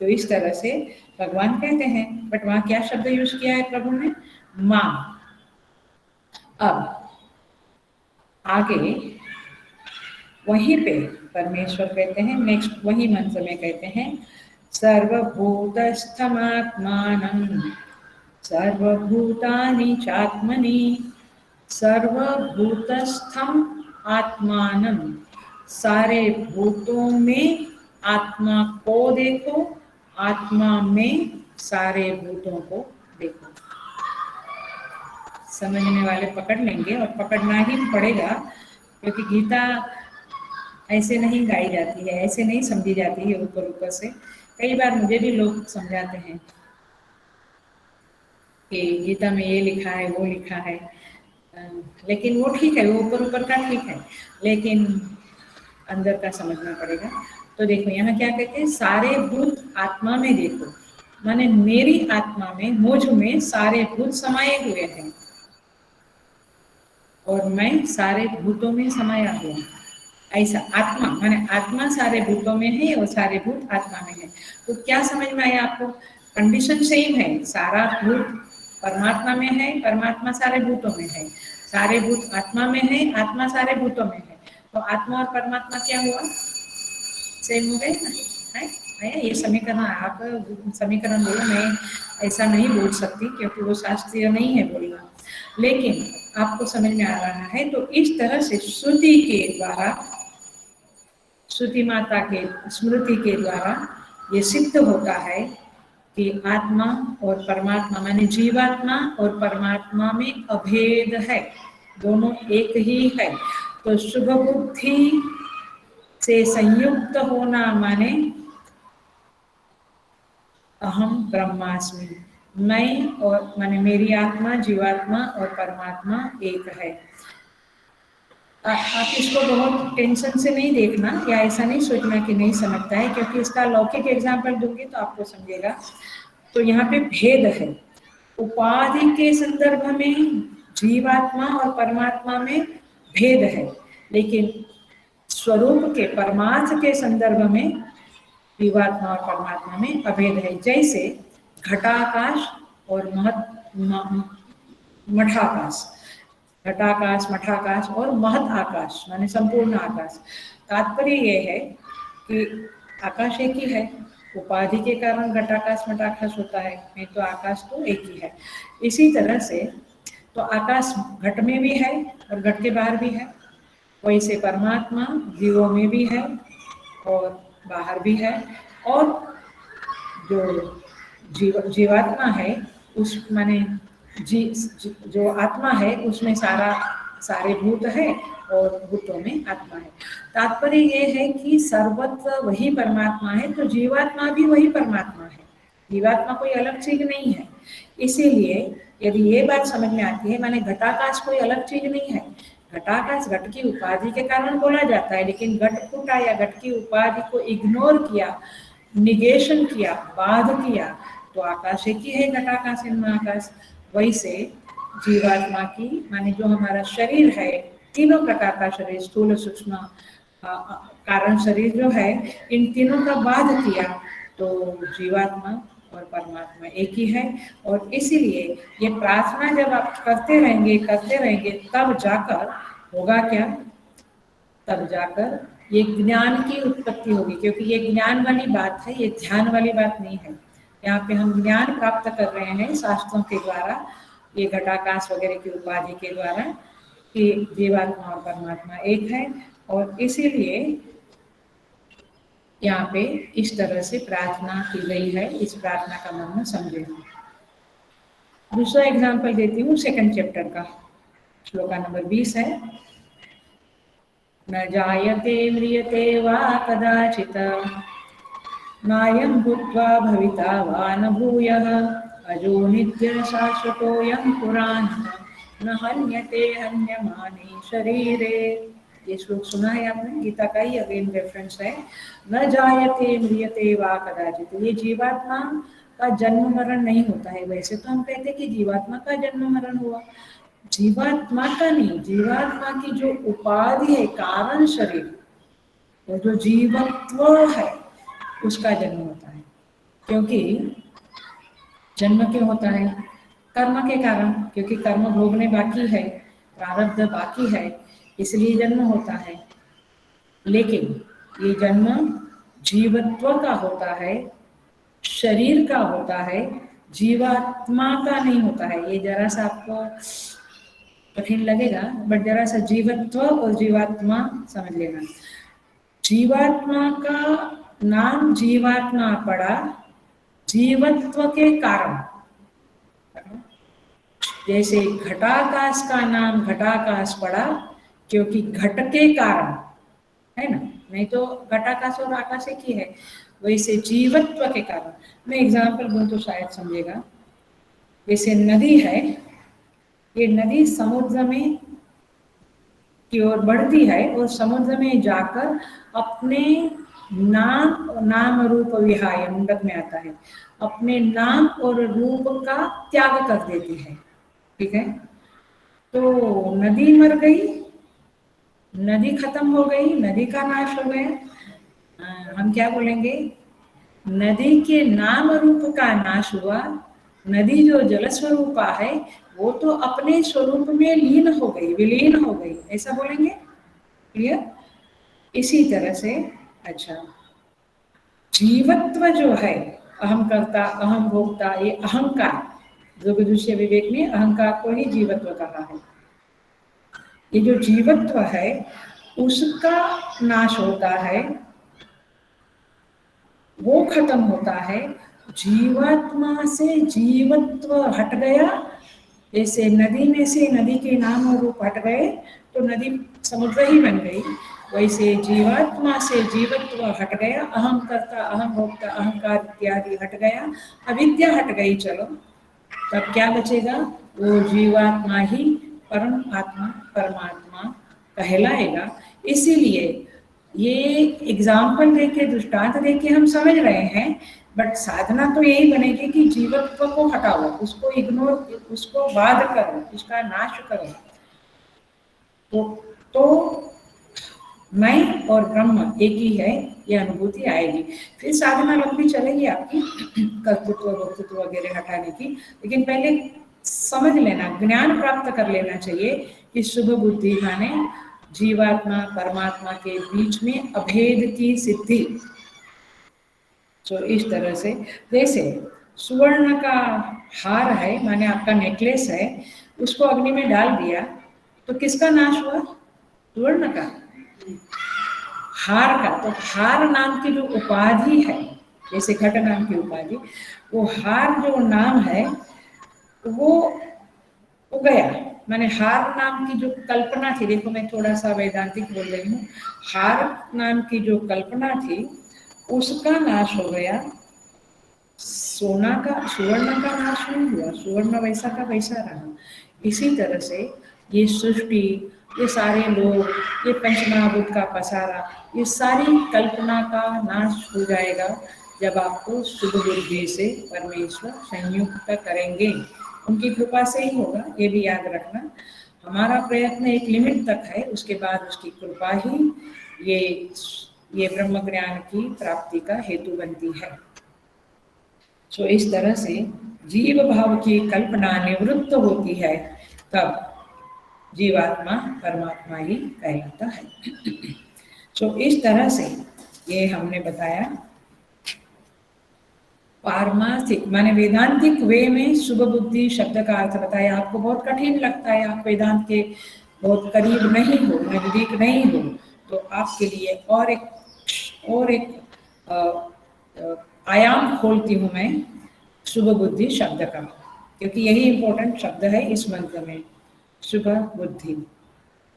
तो इस तरह से भगवान कहते हैं, बट वहां क्या शब्द यूज किया है प्रभु ने? मां। अब आगे वहीं पे परमेश्वर कहते हैं, नेक्स्ट वही मंत्र में कहते हैं, सर्वभूतस्थमात्मानं सर्वभूतानि चात्मनि, सर्वभूतस्थम आत्मानं, सारे भूतों में आत्मा को देखो, आत्मा में सारे भूतों को देखो। समझने वाले पकड़ लेंगे, और पकड़ना ही पड़ेगा, क्योंकि गीता ऐसे नहीं गाई जाती है, ऐसे नहीं समझी जाती है ऊपर ऊपर से। कई बार मुझे भी लोग समझाते हैं, कि गीता में ये लिखा है वो लिखा है, लेकिन वो ठीक है, वो ऊपर ऊपर का ठीक है, लेकिन अंदर का समझना पड़ेगा। तो देखो यहाँ क्या कहते हैं, सारे भूत आत्मा में देखो, माने मेरी आत्मा में, मुझ में सारे भूत समाये हुए हैं और मैं सारे भूतों में समाया हुआ हूँ। ऐसा आत्मा माने आत्मा सारे भूतों में है और सारे भूत आत्मा में है। तो क्या समझ में आया आपको? कंडीशन सेम है, सारा भूत परमात्मा में है, परमात्मा सारे भूतों में है, सारे भूत आत्मा में है, आत्मा सारे भूतों में है। तो आत्मा और परमात्मा क्या हुआ? सेम हो गए ना? है ये समीकरण, आप समीकरण बोलो, मैं ऐसा नहीं बोल सकती क्योंकि वो शास्त्रीय नहीं है बोलना, लेकिन आपको समझ में आ रहा है। तो इस तरह से श्रुति के द्वारा, श्रुति माता के स्मृति के द्वारा ये सिद्ध होता है कि आत्मा और परमात्मा माने जीवात्मा और परमात्मा में अभेद है, दोनों एक ही है। तो शुभ बुद्धि से संयुक्त होना माने अहम ब्रह्मास्मि, मैं और माने मेरी आत्मा, जीवात्मा और परमात्मा एक है। आप इसको बहुत टेंशन से नहीं देखना या ऐसा नहीं सोचना कि नहीं समझता है, क्योंकि इसका लौकिक एग्जाम्पल दूंगी तो आपको समझेगा। तो यहाँ पे भेद है, उपाधि के संदर्भ में जीवात्मा और परमात्मा में भेद है, लेकिन स्वरूप के परमार्थ के संदर्भ में जीवात्मा और परमात्मा में अभेद है। जैसे घटाकाश और मठाकाश, घटाकाश, मठाकाश और महत आकाश माने संपूर्ण आकाश। तात्पर्य यह है कि आकाश एक ही है, उपाधि के कारण घटाकाश मठाकाश होता है, नहीं तो आकाश तो एक ही है। इसी तरह से तो आकाश घट में भी है और घट के बाहर भी है, वैसे परमात्मा जीवों में भी है और बाहर भी है। और जो जीवात्मा है उस माने जो आत्मा है उसमें सारे भूत है और भूतों में आत्मा है। तात्पर्य ये है कि सर्वत्र वही परमात्मा है, तो जीवात्मा भी वही परमात्मा है, जीवात्मा कोई अलग चीज नहीं है। इसीलिए यदि ये बात समझ में आती है, माने घटाकाश कोई अलग चीज नहीं है, घटाकाश घट की उपाधि के कारण बोला जाता है, लेकिन घट फूटा या घट की उपाधि को इग्नोर किया, निगेशन किया, बाध किया, तो आकाश एक ही है, घटाकाश आकाश। वैसे जीवात्मा की माने जो हमारा शरीर है, तीनों प्रकार का शरीर, स्थूल सूक्ष्म कारण शरीर जो है, इन तीनों का बाध किया तो जीवात्मा और परमात्मा एक ही है। और इसीलिए ये प्रार्थना जब आप करते रहेंगे तब जाकर होगा क्या, तब जाकर ये ज्ञान की उत्पत्ति होगी, क्योंकि ये ज्ञान वाली बात है, ये ध्यान वाली बात नहीं है। यहाँ पे हम ज्ञान प्राप्त कर रहे हैं शास्त्रों के द्वारा, ये घटाकाश वगैरह की उपाधि के द्वारा, कि जीवात्मा और परमात्मा एक है। और इसीलिए यहाँ पे इस तरह से प्रार्थना की गई है, इस प्रार्थना का मर्म समझे। दूसरा एग्जाम्पल देती हूँ, सेकंड चैप्टर का, श्लोका नंबर 20 है। न जायते म्रियते वा कदाचित् नायं भूत्वा भविता वा न भूयः अजो नित्यः शाश्वतोऽयं पुराणः न हन्यते हन्यमाने शरीरे। ये श्लोक सुना है आपने, गीता का ही अगेन रेफरेंस है। न जायते म्रियते वा कदाचित्, ये जीवात्मा का जन्म मरण नहीं होता है। वैसे तो हम कहते हैं कि जीवात्मा का जन्म मरण हुआ, जीवात्मा का नहीं, जीवात्मा की जो उपाधि है, कारण शरीर, वो जो जीवत्व है उसका जन्म होता है। क्योंकि जन्म क्यों होता है? कर्म के कारण, क्योंकि कर्म भोगने बाकी है, प्रारब्ध बाकी है, इसलिए जन्म होता है। लेकिन ये जन्म जीवत्व का होता है, शरीर का होता है, जीवात्मा का नहीं होता है। ये जरा सा आपको कठिन लगेगा, बट जरा सा जीवत्व और जीवात्मा समझ लेना। जीवात्मा का नाम जीवात्मा पड़ा जीवत्व के कारण, जैसे घटाकाश का नाम घटाकाश पड़ा क्योंकि घट के कारण, है ना, नहीं तो घटाकाश और आकाश एक ही है। वैसे जीवत्व के कारण, मैं एग्जाम्पल दूं तो शायद समझेगा। जैसे नदी है, ये नदी समुद्र में की ओर बढ़ती है और समुद्र में जाकर अपने नाम रूप विहाय मुंडक में आता है, अपने नाम और रूप का त्याग कर देती है। ठीक है, तो नदी मर गई, नदी खत्म हो गई, नदी का नाश हो गया। हम क्या बोलेंगे, नदी के नाम रूप का नाश हुआ, नदी जो जल स्वरूपा है वो तो अपने स्वरूप में लीन हो गई, विलीन हो गई, ऐसा बोलेंगे। क्लियर? इसी तरह से अच्छा, जीवत्व जो है, अहम कर्ता अहम भोक्ता, ये अहंकार, जो विदुषी विवेक में अहंकार को ही जीवत्व कहा है। ये जो जीवत्व है उसका नाश होता है, वो खत्म होता है। जीवात्मा से जीवत्व हट गया, जैसे नदी में से नदी के नाम और रूप हट गए तो नदी समुद्र ही बन गई, वैसे जीवात्मा से जीवत्व हट गया, अहम कर्ता अहम भोक्ता अहंकार इत्यादि हट गया, अविद्या हट गई। चलो तब क्या बचेगा, वो जीवात्मा ही परम आत्मा परमात्मा कहलाएगा। इसीलिए ये एग्जाम्पल देके, दृष्टांत देके हम समझ रहे हैं, बट साधना तो यही बनेगी कि जीवत्व को हटाओ, उसको इग्नोर, उसको बाध करो, उसका नाश करो, तो मैं और ब्रह्म एक ही है, ये अनुभूति आएगी। फिर साधना लंबी चलेगी आपकी कर्तृत्व वक्तृत्व वगैरह हटाने की, लेकिन पहले समझ लेना, ज्ञान प्राप्त कर लेना चाहिए कि शुभ बुद्धि माने जीवात्मा परमात्मा के बीच में अभेद की सिद्धि। तो इस तरह से, जैसे सुवर्ण का हार है, माने आपका नेकलेस है, उसको अग्नि में डाल दिया तो किसका नाश हुआ, सुवर्ण का, हार का। तो हार नाम की जो उपाधि है, जैसे घट नाम की उपाधि, वो हार जो नाम है वो गया, माने हार नाम की जो कल्पना थी, देखो मैं थोड़ा सा वैदांतिक बोल रही हूँ, हार नाम की जो कल्पना थी उसका नाश हो गया, सोना का, सुवर्ण का नाश नहीं हुआ, सुवर्ण वैसा का वैसा रहा। इसी तरह से ये सृष्टि, ये सारे लोग, ये पंचमहाभूत का पसारा, ये सारी कल्पना का नाश हो जाएगा जब आपको शुभ बुद्धि से परमेश्वर संयुक्त करेंगे। उनकी कृपा से ही होगा, ये भी याद रखना। हमारा प्रयत्न एक लिमिट तक है, उसके बाद उसकी कृपा ही ये ब्रह्म ज्ञान की प्राप्ति का हेतु बनती है। तो इस तरह से जीव भाव की कल्पना निवृत्त होती है, तब जीवात्मा परमात्मा ही कहलाता है। तो इस तरह से ये हमने बताया पारमार्थिक माने वेदांतिक वे में शुभ बुद्धि शब्द का अर्थ बताया। आपको बहुत कठिन लगता है, आप वेदांत के बहुत करीब नहीं हो, नजदीक नहीं हो, तो आपके लिए और एक आयाम खोलती हूँ मैं शुभ बुद्धि शब्द का, क्योंकि यही इम्पोर्टेंट शब्द है इस मंत्र में, शुभ बुद्धि।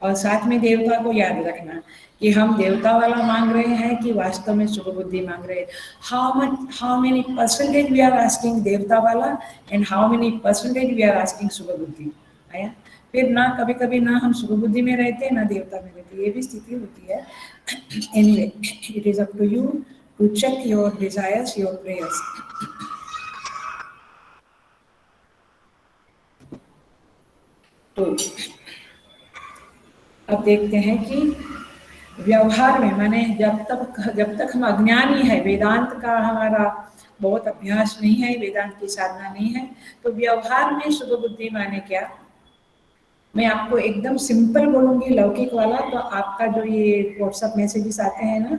और साथ में देवता को याद रखना कि हम देवता वाला मांग रहे हैं कि वास्तव में शुभ बुद्धि मांग रहे हैं। How many percentage we are asking देवता वाला and how many percentage we are asking शुभ बुद्धि। आया? फिर ना कभी कभी ना हम शुभ बुद्धि में रहते ना देवता में रहते, ये भी स्थिति होती है। Anyway, it is up to you to check your desires, your prayers. तो अब देखते हैं कि व्यवहार में, माने जब तक हम अज्ञानी है, वेदांत का हमारा बहुत अभ्यास नहीं है, वेदांत की साधना नहीं है, तो व्यवहार में शुभ बुद्धि माने क्या। मैं आपको एकदम सिंपल बोलूंगी, लौकिक वाला, तो आपका जो ये व्हाट्सएप मैसेजेस आते हैं ना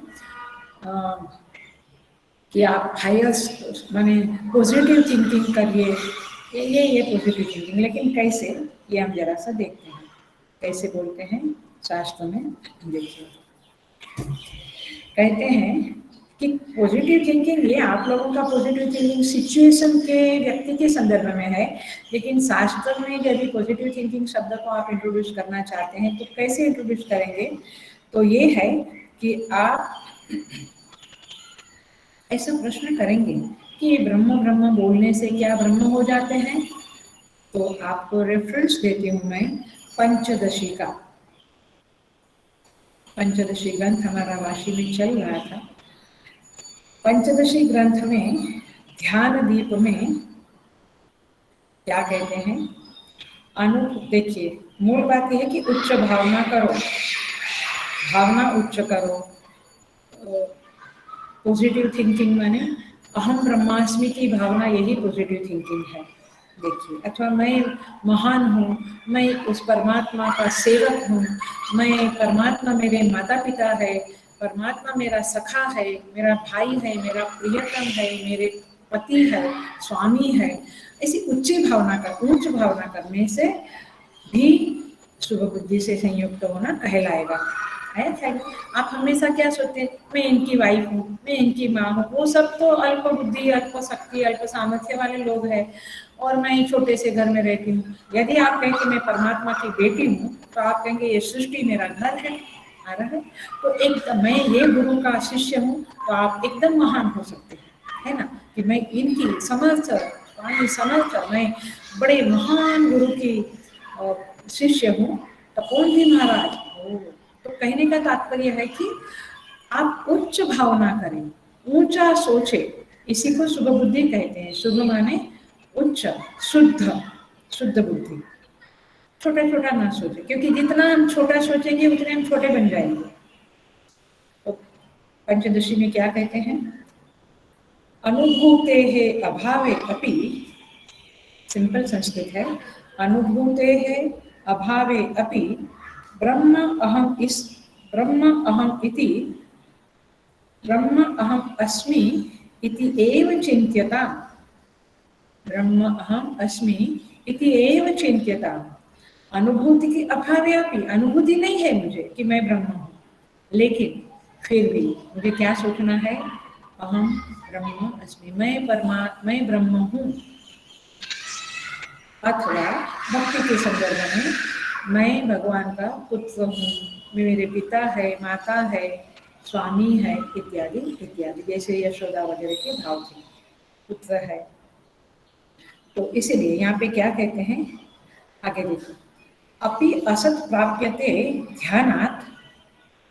कि आप हायर माने पॉजिटिव थिंकिंग करिए, ये पॉजिटिव थिंकिंग, लेकिन कैसे, ये हम जरा सा देखते हैं कैसे बोलते हैं शास्त्र में। देखिए कहते हैं कि पॉजिटिव थिंकिंग, ये आप लोगों का पॉजिटिव थिंकिंग सिचुएशन के, व्यक्ति के संदर्भ में है, लेकिन शास्त्र में यदि पॉजिटिव थिंकिंग शब्द को आप इंट्रोड्यूस करना चाहते हैं तो कैसे इंट्रोड्यूस करेंगे। तो ये है कि आप ऐसा प्रश्न करेंगे कि ब्रह्म ब्रह्म बोलने से क्या ब्रह्म हो जाते हैं, तो आपको रेफरेंस देती हूँ मैं पंचदशी का। पंचदशी ग्रंथ हमारा वाशी में चल रहा था। पंचदशी ग्रंथ में ध्यान दीप में क्या कहते हैं, देखिए मूल बात यह है कि उच्च भावना करो, भावना उच्च करो। पॉजिटिव थिंकिंग माने अहम ब्रह्मास्मि की भावना, यही पॉजिटिव थिंकिंग है। देखिए, अथवा मैं महान हूँ, मैं उस परमात्मा का सेवक हूँ, मैं परमात्मा मेरे माता पिता है, परमात्मा मेरा सखा है, मेरा भाई है, मेरा प्रियतम है, मेरे पति है, स्वामी है। ऐसी ऊंची भावना उच्च भावना करने से भी शुभ बुद्धि से संयुक्त होना कहलाएगा। है क्या? आप हमेशा क्या सोचते हैं, मैं इनकी वाइफ हूँ, मैं इनकी माँ हूँ। वो सब तो अल्प बुद्धि, अल्प शक्ति, अल्प सामर्थ्य वाले लोग हैं, और मैं छोटे से घर में रहती हूँ। यदि आप कहें कि मैं परमात्मा की बेटी हूँ, तो आप कहेंगे ये सृष्टि मेरा घर है, आ रहा है। तो एक मैं ये गुरु का शिष्य हूँ, तो आप एकदम महान हो सकते हैं, है ना, कि मैं इनकी समर्थ, मैं बड़े महान गुरु की शिष्य हूँ। तपोन जी महाराज, तो कहने का तात्पर्य है कि आप उच्च भावना करें, ऊंचा सोचे, इसी को शुभ बुद्धि कहते हैं। शुभ माने उच्च, शुद्ध बुद्धि। छोटा छोटा ना सोचे, क्योंकि जितना हम छोटा सोचेंगे उतने हम छोटे बन जाएंगे। तो पंचदशी में क्या कहते हैं, अनुभूते है अभावे अपि, सिंपल संस्कृत है, अनुभूते है अभावे अपि ब्रह्म अहम इति, ब्रह्म अहम अस्मि इति एव चिंत्यता, ब्रह्म अहम अस्मि इति एव चिंत्यता। अनुभूति के अभावे अपि, अनुभूति नहीं है मुझे कि मैं ब्रह्म हूँ, लेकिन फिर भी मुझे क्या सोचना है, अहम ब्रह्म अस्मि, मैं ब्रह्म हूँ। अथवा भक्ति के संदर्भ में मैं भगवान का पुत्र हूँ, मेरे पिता है, माता है, स्वामी है, इत्यादि इत्यादि, जैसे यशोदा वगैरह के भाव थे, पुत्र है। तो इसीलिए यहाँ पे क्या कहते हैं, आगे देखो, अपि असत प्राप्यते ध्यानात्,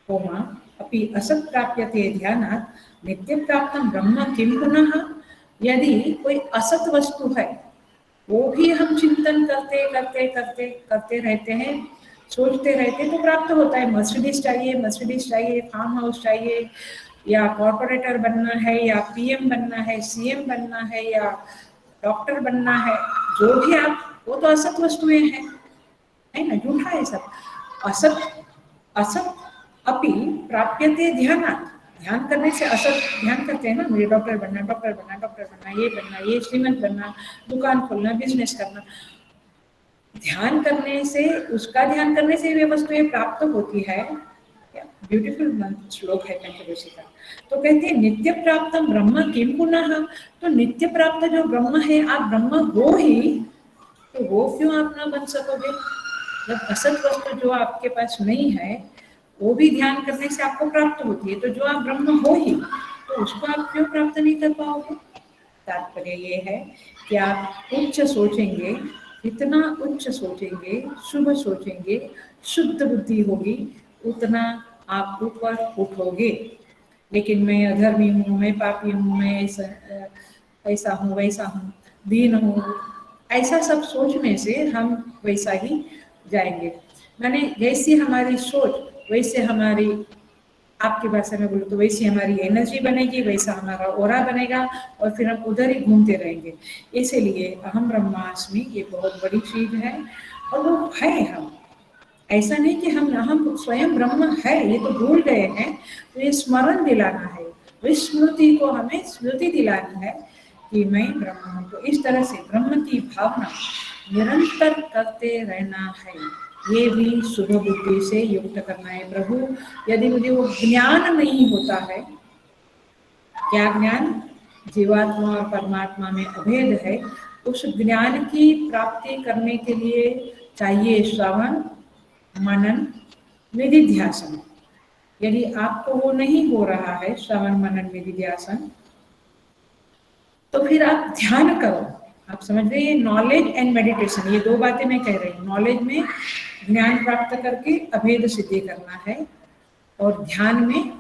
होमा अपि असत प्राप्यते ध्यानात् नित्य प्राप्तम ब्रह्म किम पुनः। यदि कोई असत वस्तु है, वो भी हम चिंतन करते रहते हैं, सोचते रहते, तो प्राप्त होता है। मर्सिडीज चाहिए, फार्म हाउस चाहिए, या कॉर्पोरेटर बनना है, या पीएम बनना है, सीएम बनना है, या डॉक्टर बनना है, जो भी आप, वो तो असत वस्तुएं हैं, है ना, झूठा है सब। असत अपि प्राप्यते ध्यानात्, ध्यान करने से असत, ध्यान करते हैं ना, मुझे डॉक्टर बनना, ये बनना, ये श्रीमंत बनना, दुकान खोलना, बिजनेस करना। ध्यान करने से, उसका ध्यान करने से वे वस्तुएं प्राप्त होती है। ब्यूटीफुल श्लोक है पंचदशी का। तो कहते हैं नित्य प्राप्त ब्रह्म किम पुनः, तो नित्य प्राप्त जो ब्रह्म है, आप ब्रह्म हो ही, तो वो क्यों आप ना बन सकोगे। जब असत वस्तु जो आपके पास नहीं है, वो भी ध्यान करने से आपको प्राप्त होती है, तो जो आप ब्रह्म हो ही, तो उसको आप क्यों प्राप्त नहीं कर पाओगे। तात्पर्य ये है कि आप उच्च सोचेंगे, जितना उच्च सोचेंगे, शुभ सोचेंगे, शुद्ध बुद्धि होगी, उतना आप ऊपर उठोगे। लेकिन मैं अधर्मी हूँ, मैं पापी हूँ, मैं ऐसा हूँ, वैसा हूँ, दीन हूँ, ऐसा सब सोचने से हम वैसा ही जाएंगे। माने जैसी हमारी सोच वैसे हमारी, आपकी भाषा में बोलो तो वैसी हमारी एनर्जी बनेगी, वैसा हमारा ओरा बनेगा, और फिर हम उधर ही घूमते रहेंगे। इसीलिए अहम ब्रह्मास्मि ये बहुत बड़ी चीज है, और वो है हम। ऐसा नहीं कि हम स्वयं ब्रह्म है, ये तो भूल गए हैं, तो ये स्मरण दिलाना है, विस्मृति को हमें स्मृति दिलानी है कि मैं ब्रह्म हूँ। तो इस तरह से ब्रह्म की भावना निरंतर करते रहना है, ये भी शुभ बुद्धि से युक्त करना है। प्रभु यदि मुझे वो ज्ञान नहीं होता है, क्या ज्ञान, जीवात्मा और परमात्मा में अभेद है, उस ज्ञान की प्राप्ति करने के लिए चाहिए श्रवण, मनन, निधिध्यासन। यदि आपको वो नहीं हो रहा है, श्रवण मनन निधिध्यासन, तो फिर आप ध्यान करो। आप समझ रहे हैं, नॉलेज एंड मेडिटेशन, ये दो बातें मैं कह रही हूँ। नॉलेज में ज्ञान प्राप्त करके अभेद सिद्धि करना है, और ध्यान में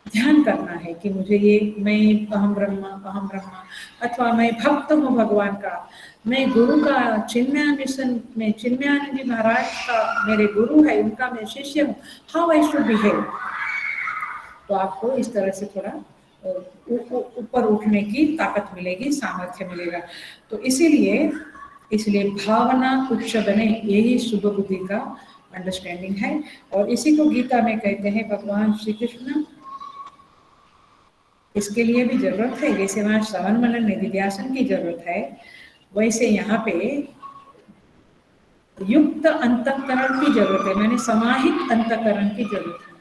ध्यान करना है कि मुझे ये, मैं अहम ब्रह्मा, अथवा मैं भक्त हूँ भगवान का, मैं गुरु का चिन्मय मिशन में चिन्मयानंद जी महाराज का मेरे गुरु है, उनका मैं शिष्य हूँ, हाउ आई शुड बिहेव। तो आपको इस तरह से थोड़ा ऊपर उठने की ताकत मिलेगी, सामर्थ्य मिलेगा। तो इसलिए भावना उच्च बने, यही शुभ बुद्धि का अंडरस्टैंडिंग है। और इसी को गीता में कहते हैं भगवान श्री कृष्ण। इसके लिए भी जरूरत है, जैसे वहां श्रवण मनन निधिध्यासन की जरूरत है, वैसे यहाँ पे युक्त अंतःकरण की जरूरत है, मैंने समाहित अंतःकरण की जरूरत है,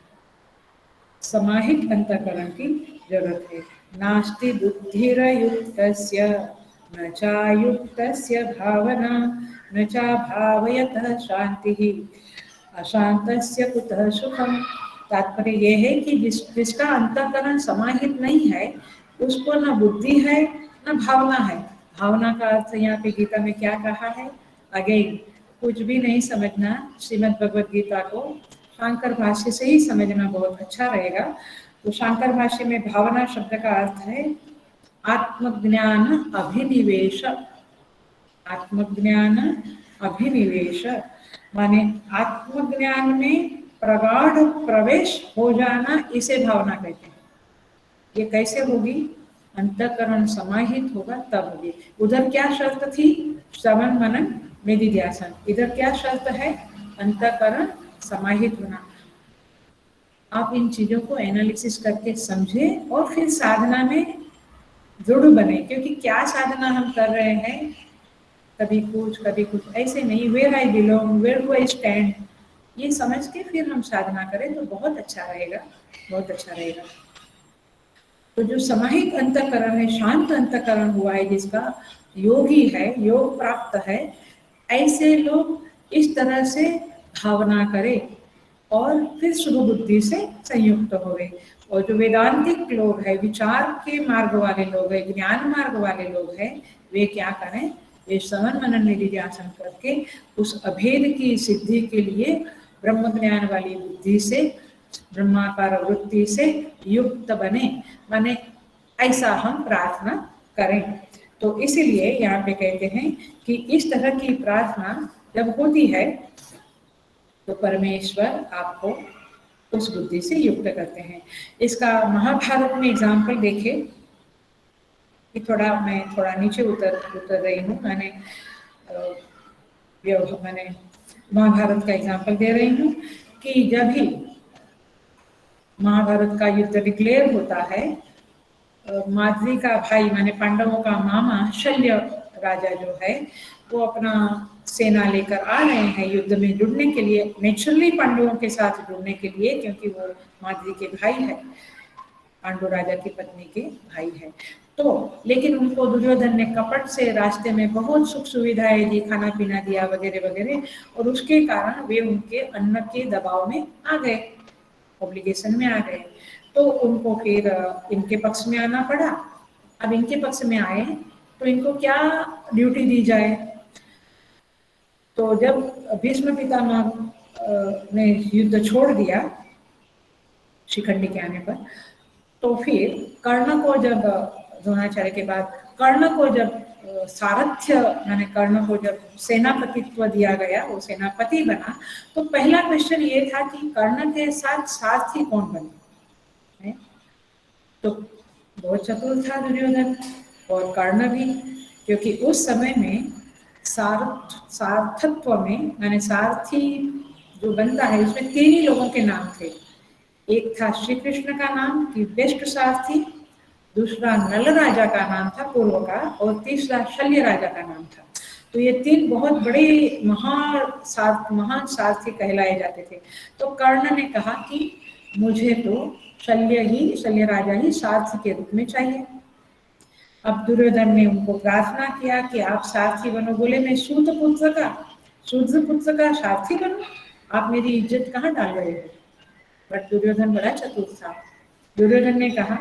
समाहित अंतःकरण की जरूरत है। नास्ति बुद्धिरयुक्तस्य न चायुक्तस्य भावना न चाभावयतः शांतिः अशांतस्य कुतः सुखम। तात्पर्य यह है कि जिसका अंतःकरण समाहित नहीं है, उसको न बुद्धि है न भावना है। भावना का अर्थ यहाँ पे गीता में क्या कहा है, अगेन कुछ भी नहीं समझना, श्रीमद् भगवद गीता को शांकर भाष्य से ही समझना बहुत अच्छा रहेगा। तो शांकर भाष्य में भावना शब्द का अर्थ है आत्मज्ञान अभिनिवेश। आत्मज्ञान अभिनिवेश माने आत्मज्ञान में प्रगाढ़ प्रवेश हो जाना, इसे भावना कहते हैं। ये कैसे होगी, अंतःकरण समाहित होगा तब होगी। उधर क्या शर्त थी, श्रवण मनन निधिध्यासन, इधर क्या शर्त है, अंतःकरण समाहित होना। आप इन चीजों को एनालिसिस करके समझें और फिर साधना में दृढ़ बने, क्योंकि क्या साधना हम कर रहे हैं, कभी कुछ ऐसे नहीं, where I belong, where do I stand, ये समझ के फिर हम साधना करें तो बहुत अच्छा रहेगा, बहुत अच्छा रहेगा। तो जो समाहित अंतःकरण है, शांत अंतःकरण हुआ है, जिसका योगी है, योग प्राप्त है, ऐसे लोग इस तरह से भावना करें और फिर शुभ बुद्धि से संयुक्त हो गए। और जो वेदांतिक लोग हैं, विचार के मार्ग वाले लोग हैं, ज्ञान मार्ग वाले लोग हैं, वे क्या करें, वे श्रवण मनन निधिध्यासन करके उस अभेद की सिद्धि के लिए ब्रह्म ज्ञान वाली बुद्धि से, ब्रह्माकार वृत्ति से युक्त बने, माने ऐसा हम प्रार्थना करें। तो इसीलिए यहाँ पे कहते हैं कि इस तरह की प्रार्थना जब होती है तो परमेश्वर आपको उस बुद्धि से युक्त करते हैं। इसका महाभारत में एग्जाम्पल देखे कि मैं थोड़ा नीचे उतर रही हूँ, मैंने महाभारत का एग्जाम्पल दे रही हूँ कि जब भी महाभारत का युद्ध डिक्लेयर होता है, माद्री का भाई माने पांडवों का मामा शल्य राजा जो है, वो अपना सेना लेकर आ रहे हैं युद्ध में जुड़ने के लिए, नेचुरली पांडवों के साथ जुड़ने के लिए, क्योंकि वो माद्री के भाई है, पांडु राजा की पत्नी के भाई है। तो लेकिन उनको दुर्योधन ने कपट से रास्ते में बहुत सुख सुविधाएं दी, खाना पीना दिया वगैरह वगैरह, और उसके कारण वे उनके अन्न के दबाव में आ गए, ऑब्लिगेशन में आ गए। तो उनको फिर इनके पक्ष में आना पड़ा। अब इनके पक्ष में आए तो इनको क्या ड्यूटी दी जाए। तो जब भीष्म पितामह ने युद्ध छोड़ दिया शिखंडी के आने पर, तो फिर कर्ण को जब द्रोणाचार्य के बाद कर्ण को जब सारथ्य माने कर्ण को जब सेनापतित्व दिया गया, वो सेनापति बना, तो पहला क्वेश्चन ये था कि कर्ण के साथ सारथी कौन बने। तो बहुत चतुर था दुर्योधन और कर्ण भी, क्योंकि उस समय में सारथत्व में माने सारथी जो बनता है, उसमें 3 ही लोगों के नाम थे। एक था श्री कृष्ण का नाम कि बेस्ट सारथी, दूसरा नल राजा का नाम था पूर्व का, और तीसरा शल्य राजा का नाम था। तो ये 3 बहुत बड़े महान सारथी कहलाए जाते थे। तो कर्ण ने कहा कि मुझे तो शल्य राजा ही सारथी के रूप में चाहिए। अब दुर्योधन ने उनको प्रार्थना किया कि आप सारथी बनो। बोले मैं शूद्र पुत्र का सारथी बनूं, आप मेरी इज्जत कहाँ डाल रहे हो। बट दुर्योधन बड़ा चतुर था। दुर्योधन ने कहा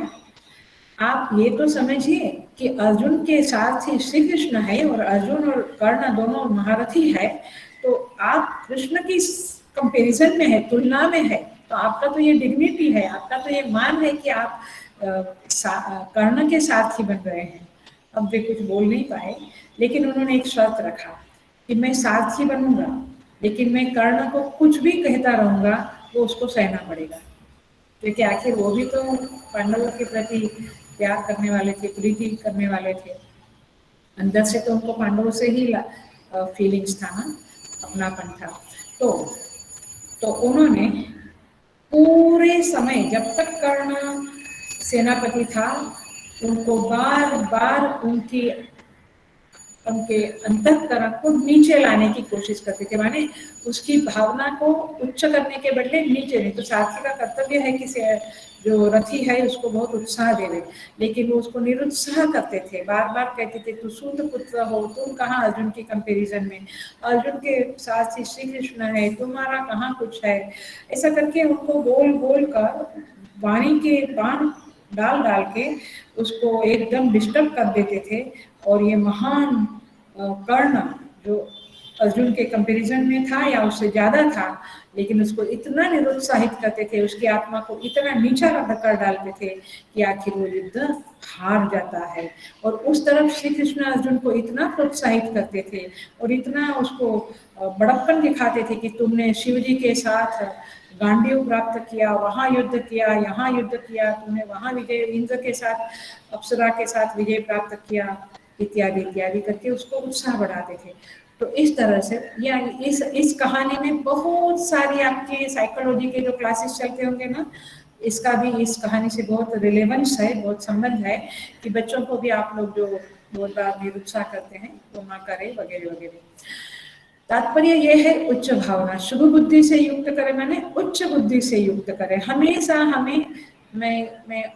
आप ये तो समझिए कि अर्जुन के साथ ही श्री कृष्ण है और अर्जुन और कर्ण दोनों महारथी है, तो आप कृष्ण की कंपैरिजन में है, तुलना में है, तो आपका तो ये डिग्निटी है, आपका तो ये मान है कि आप कर्ण के साथ ही बन रहे हैं। अब वे कुछ बोल नहीं पाए, लेकिन उन्होंने एक शर्त रखा कि मैं साथ ही बनूंगा, लेकिन मैं कर्ण को कुछ भी कहता रहूंगा, वो उसको सहना पड़ेगा, क्योंकि आखिर वो भी तो पांडवों के प्रति प्यार करने वाले थे, प्रीति करने वाले थे। अंदर से तो उनको पांडवों से ही फीलिंग्स था ना, अपनापन था। तो उन्होंने पूरे समय जब तक कर्ण सेनापति था, उनको बार बार उनके अंतःकरण को नीचे लाने की कोशिश करते थे, माने उसकी भावना को उच्च करने के बदले नीचे। नहीं तो सारथी का कर्तव्य है कि जो रथी है उसको बहुत उत्साह देवे, लेकिन वो उसको निरुत्साह करते थे, बार बार कहते थे तू सूत पुत्र हो, तुम कहाँ अर्जुन के कंपैरिजन में, अर्जुन के साथ ही श्री कृष्ण है, तुम्हारा कहाँ कुछ है। ऐसा करके उनको बोल बोल कर वाणी के बाण डाल डाल के उसको एकदम डिस्टर्ब कर देते थे। और ये महान कर्ण जो अर्जुन के कंपैरिजन में था या उससे ज्यादा था, लेकिन उसको इतना निरुत्साहित करते थे, उसकी आत्मा को इतना नीचा कर डालते थे कि आखिर वो युद्ध हार जाता है। और उस तरफ श्री कृष्ण अर्जुन को इतना प्रोत्साहित करते थे और इतना उसको बड़प्पन दिखाते थे कि तुमने शिव जी के साथ गांडीव प्राप्त किया, वहां युद्ध किया, यहाँ युद्ध किया, तुमने वहां विजय, इंद्र के साथ, अप्सरा के साथ विजय प्राप्त किया, इत्यादि इत्यादि करके उसको उत्साह बढ़ाते थे। तो इस तरह से या इस कहानी में बहुत सारी आपके साइकोलॉजी के जो क्लासेस चलते होंगे ना, इसका भी इस कहानी से बहुत रिलेवेंस है, बहुत संबंध है कि बच्चों को भी आप लोग जो बहुत बार निरुत्साह करते हैं वो ना करें वगैरह वगैरह। तात्पर्य यह है उच्च भावना, शुभ बुद्धि से युक्त करें, मैंने उच्च बुद्धि से युक्त करें। हमेशा हमें, मैं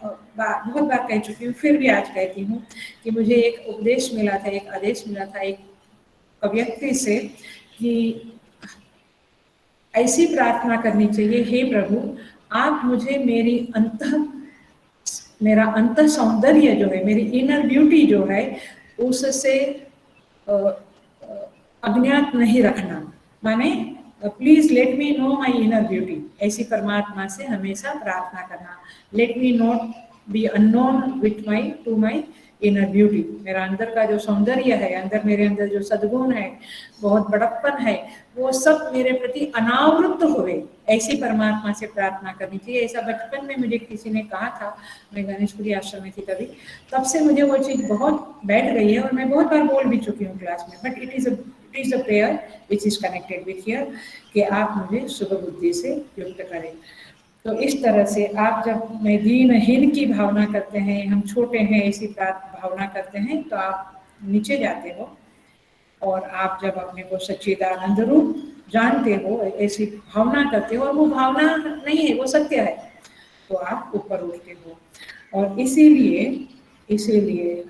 बहुत बार कह चुकी हूँ, फिर भी आज कहती हूँ कि मुझे एक उपदेश मिला था, एक आदेश मिला था एक व्यक्ति से कि ऐसी प्रार्थना करनी चाहिए, हे प्रभु आप मुझे मेरा अंत सौंदर्य जो है, मेरी इनर ब्यूटी जो है, उससे अज्ञात नहीं रखना, माने please let me know my inner beauty. ऐसी परमात्मा से हमेशा प्रार्थना करना, let me not be unknown with my to my inner beauty. मेरा अंदर का जो सौंदर्य है, अंदर मेरे अंदर जो सद्गुण है, बहुत बड़प्पन है, वो सब मेरे प्रति अनावृत हुए, ऐसी परमात्मा से प्रार्थना करनी चाहिए। ऐसा बचपन में मुझे किसी ने कहा था, मैं गणेशपुरी आश्रम में थी तभी, तब से मुझे वो चीज़ बहुत बैठ गई है और मैं बहुत बार बोल भी चुकी हूँ क्लास में। But it is a prayer which is connected with here कि आप मुझे शुभ बुद्धि से युक्त करें। तो इस तरह से आप जब मैं दीनहीन की भावना करते हैं, हम छोटे हैं ऐसी भावना करते हैं, तो आप नीचे जाते हो। और आप जब अपने को सच्चिदानंद रूप जानते हो, ऐसी भावना करते हो, और वो भावना नहीं है, वो सत्य है, तो आप ऊपर उठते हो। और इसीलिए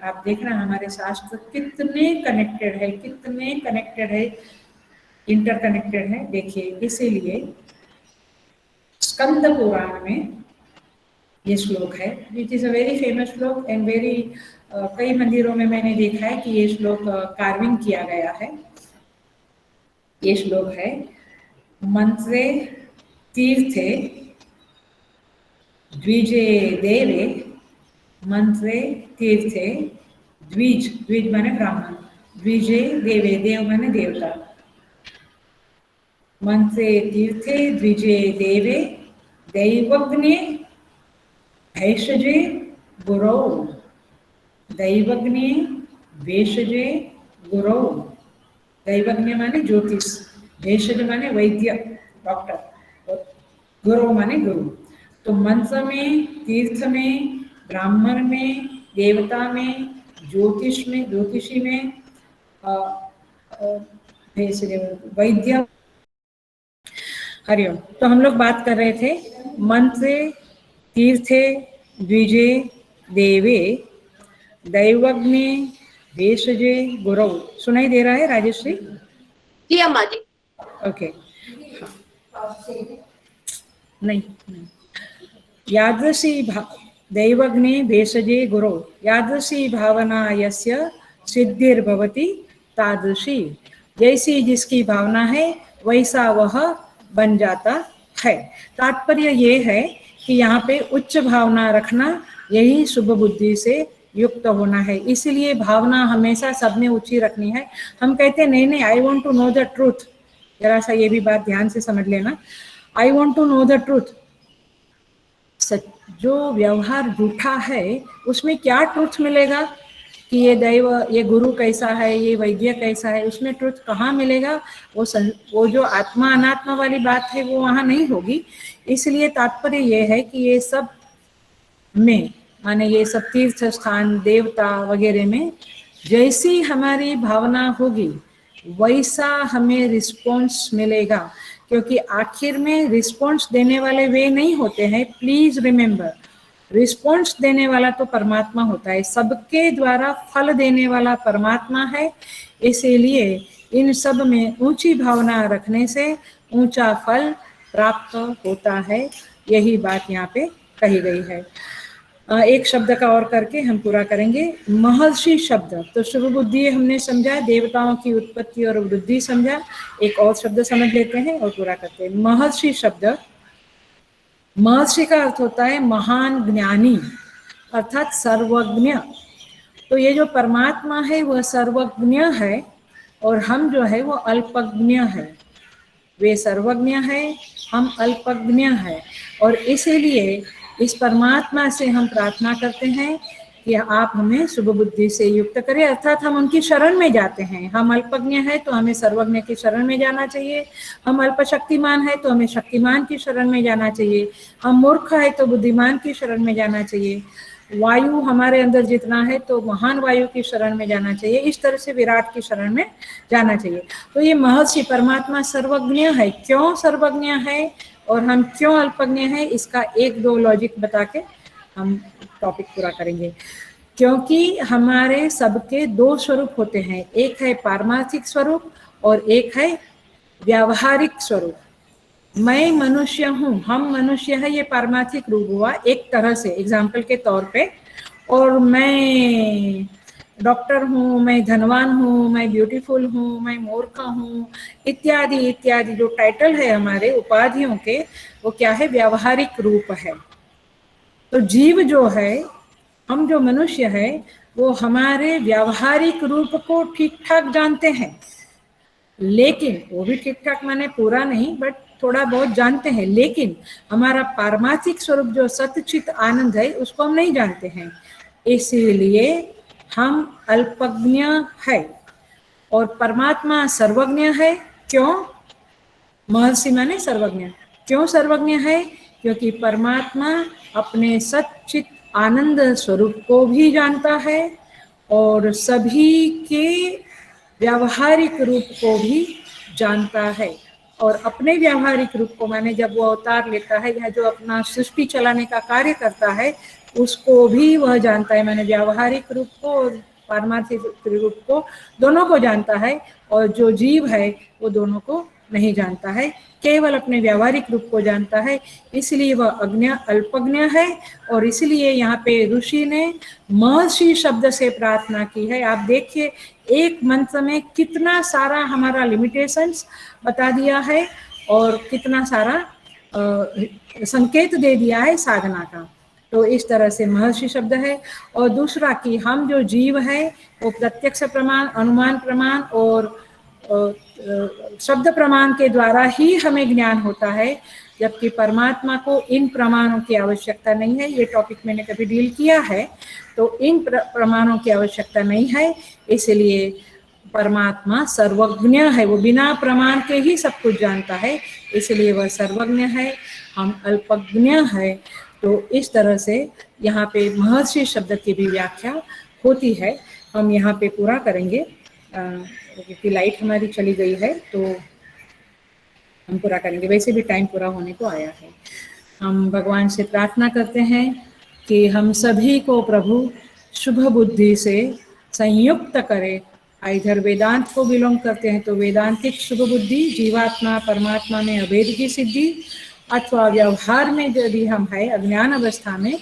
आप देखना हमारे शास्त्र कितने कनेक्टेड है, कितने कनेक्टेड है, इंटरकनेक्टेड है। देखिए इसीलिए स्कंद पुराण में ये श्लोक है, which is a very famous श्लोक एंड वेरी कई मंदिरों में मैंने देखा है कि ये श्लोक कार्विंग किया गया है। ये श्लोक है, मंत्रे तीर्थे द्विजे देवे, मंत्रे तीर्थे द्विज माने ब्राह्मण, द्विजे देवे, देव माने देवता, मंत्रे तीर्थे द्विजे देवे दैवज्ञे भेषजे गुरौ, दैवज्ञे भेषजे गुरौ। दैवज्ञ माने ज्योतिष, भेषज माने वैद्य, डॉक्टर, गुरु माने गुरु। तो मंत्र में, तीर्थ में, ब्राह्मण में, देवता में, ज्योतिष में, ज्योतिषी में, वैद्य। हरिओम। तो हम लोग बात कर रहे थे मंत्रे तीर्थे द्विजे देवे दैवज्ञे भेषजे गुरौ। सुनाई दे रहा है राजेश्री? जी अम्मा जी। ओके, नहीं, यादृशी दैवज्ञे भेषजे गुरो यादृशी भावना यस्य सिद्धिर्भवति तादृशी। जैसी जिसकी भावना है वैसा वह बन जाता है। तात्पर्य ये है कि यहाँ पे उच्च भावना रखना, यही शुभ बुद्धि से युक्त होना है। इसीलिए भावना हमेशा सब में ऊंची रखनी है। हम कहते हैं नहीं, I want to know the truth. जरा सा ये भी बात ध्यान से समझ लेना, I want to know the truth. जो व्यवहार झूठा है उसमें क्या ट्रुथ मिलेगा कि ये दैव, ये गुरु कैसा है, ये वैद्य कैसा है, उसमें ट्रुथ कहाँ मिलेगा? वो जो आत्मा अनात्मा वाली बात है वो वहाँ नहीं होगी। इसलिए तात्पर्य ये है कि ये सब में, माने ये सब तीर्थ स्थान, देवता वगैरह में जैसी हमारी भावना होगी वैसा हमें रिस्पॉन्स मिलेगा, क्योंकि आखिर में रिस्पॉन्स देने वाले वे नहीं होते हैं। प्लीज रिमेम्बर, रिस्पॉन्स देने वाला तो परमात्मा होता है, सबके द्वारा फल देने वाला परमात्मा है। इसीलिए इन सब में ऊंची भावना रखने से ऊंचा फल प्राप्त होता है। यही बात यहाँ पे कही गई है। एक शब्द का और करके हम पूरा करेंगे। महर्षि शब्द, तो शुभ बुद्धि हमने समझा, देवताओं की उत्पत्ति और वृद्धि समझा। एक और शब्द समझ लेते हैं और पूरा करते हैं। महर्षि शब्द, महर्षि का अर्थ होता है महान ज्ञानी, अर्थात सर्वज्ञ। तो ये जो परमात्मा है वह सर्वज्ञ है और हम जो है वो अल्पज्ञ है। वे सर्वज्ञ है, हम अल्पज्ञ है। और इसीलिए इस परमात्मा से हम प्रार्थना करते हैं कि आप हमें शुभ बुद्धि से युक्त करें, अर्थात हम उनकी शरण में जाते हैं। हम अल्पज्ञ है तो हमें सर्वज्ञ की शरण में जाना चाहिए, हम अल्पशक्तिमान है तो हमें शक्तिमान की शरण में जाना चाहिए, हम मूर्ख है तो बुद्धिमान की शरण में जाना चाहिए, वायु हमारे अंदर जितना है तो महान वायु की शरण में जाना चाहिए, इस तरह से विराट की शरण में जाना चाहिए। तो ये महर्षि परमात्मा सर्वज्ञ है। क्यों सर्वज्ञ है और हम क्यों अल्पज्ञ हैं, इसका एक दो लॉजिक बता के हम टॉपिक पूरा करेंगे। क्योंकि हमारे सबके दो स्वरूप होते हैं, एक है पारमार्थिक स्वरूप और एक है व्यावहारिक स्वरूप। मैं मनुष्य हूँ, हम मनुष्य है, ये पारमार्थिक रूप हुआ एक तरह से, एग्जाम्पल के तौर पे। और मैं डॉक्टर हूँ, मैं धनवान हूँ, मैं ब्यूटीफुल हूँ, मैं मूर्ख हूँ, इत्यादि इत्यादि जो टाइटल है हमारे उपाधियों के, वो क्या है? व्यावहारिक रूप है। तो जीव जो है, हम जो मनुष्य है, वो हमारे व्यावहारिक रूप को ठीक ठाक जानते हैं, लेकिन वो भी ठीक ठाक माने पूरा नहीं, बट थोड़ा बहुत जानते हैं। लेकिन हमारा पारमार्थिक स्वरूप जो सतचित आनंद है उसको हम नहीं जानते हैं। इसीलिए हम अल्पज्ञ है और परमात्मा सर्वज्ञ है। क्यों? महर्षि माने सर्वज्ञ। क्यों सर्वज्ञ है? क्योंकि परमात्मा अपने सच्चित आनंद स्वरूप को भी जानता है और सभी के व्यावहारिक रूप को भी जानता है। और अपने व्यावहारिक रूप को माने जब वो अवतार लेता है या जो अपना सृष्टि चलाने का कार्य करता है उसको भी वह जानता है, माने व्यावहारिक रूप को और पारमार्थिक रूप को दोनों को जानता है। और जो जीव है वो दोनों को नहीं जानता है, केवल अपने व्यावहारिक रूप को जानता है। इसलिए वह अज्ञ अल्पज्ञ है। और इसलिए यहाँ पे ऋषि ने महर्षि शब्द से प्रार्थना की है। आप देखिए एक मंत्र में कितना सारा हमारा लिमिटेशंस बता दिया है और कितना सारा संकेत दे दिया है साधना का। तो इस तरह से महर्षि शब्द है। और दूसरा कि हम जो जीव है वो प्रत्यक्ष प्रमाण, अनुमान प्रमाण और शब्द प्रमाण के द्वारा ही हमें ज्ञान होता है, जबकि परमात्मा को इन प्रमाणों की आवश्यकता नहीं है। ये टॉपिक मैंने कभी डील किया है, तो इन प्रमाणों की आवश्यकता नहीं है। इसलिए परमात्मा सर्वज्ञ है, वो बिना प्रमाण के ही सब कुछ जानता है, इसलिए वह सर्वज्ञ है, हम अल्पज्ञ है। तो इस तरह से यहाँ पे महर्षि शब्द की भी व्याख्या होती है। हम यहाँ पे पूरा करेंगे क्योंकि लाइट हमारी चली गई है, तो हम पूरा करेंगे। वैसे भी टाइम पूरा होने को आया है। हम भगवान से प्रार्थना करते हैं कि हम सभी को प्रभु शुभ बुद्धि से संयुक्त करे। इधर वेदांत को बिलोंग करते हैं तो वेदांतिक शुभ बुद्धि, जीवात्मा परमात्मा में अभेद की सिद्धि, अथवा व्यवहार में यदि हम है अज्ञान अवस्था में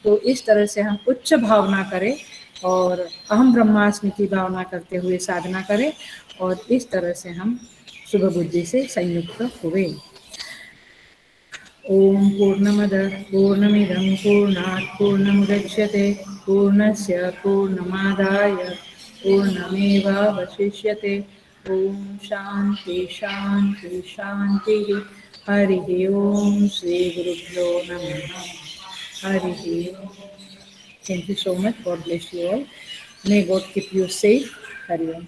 तो इस तरह से हम उच्च भावना करें और अहम ब्रह्मास्मि की भावना करते हुए साधना करें और इस तरह से हम शुभ बुद्धि से संयुक्त हुए। ओम पूर्णमदः पूर्णमिदं पूर्णात् पूर्णमुदच्यते पूर्णस्य पूर्णमादाय पूर्णमेवावशिष्यते। ओम शांति शांति शांति। हरि ओम श्री गुरुभ्यो नमः। हरि ओम। Thank you so much. God bless you all. May God keep you safe. Hari Om.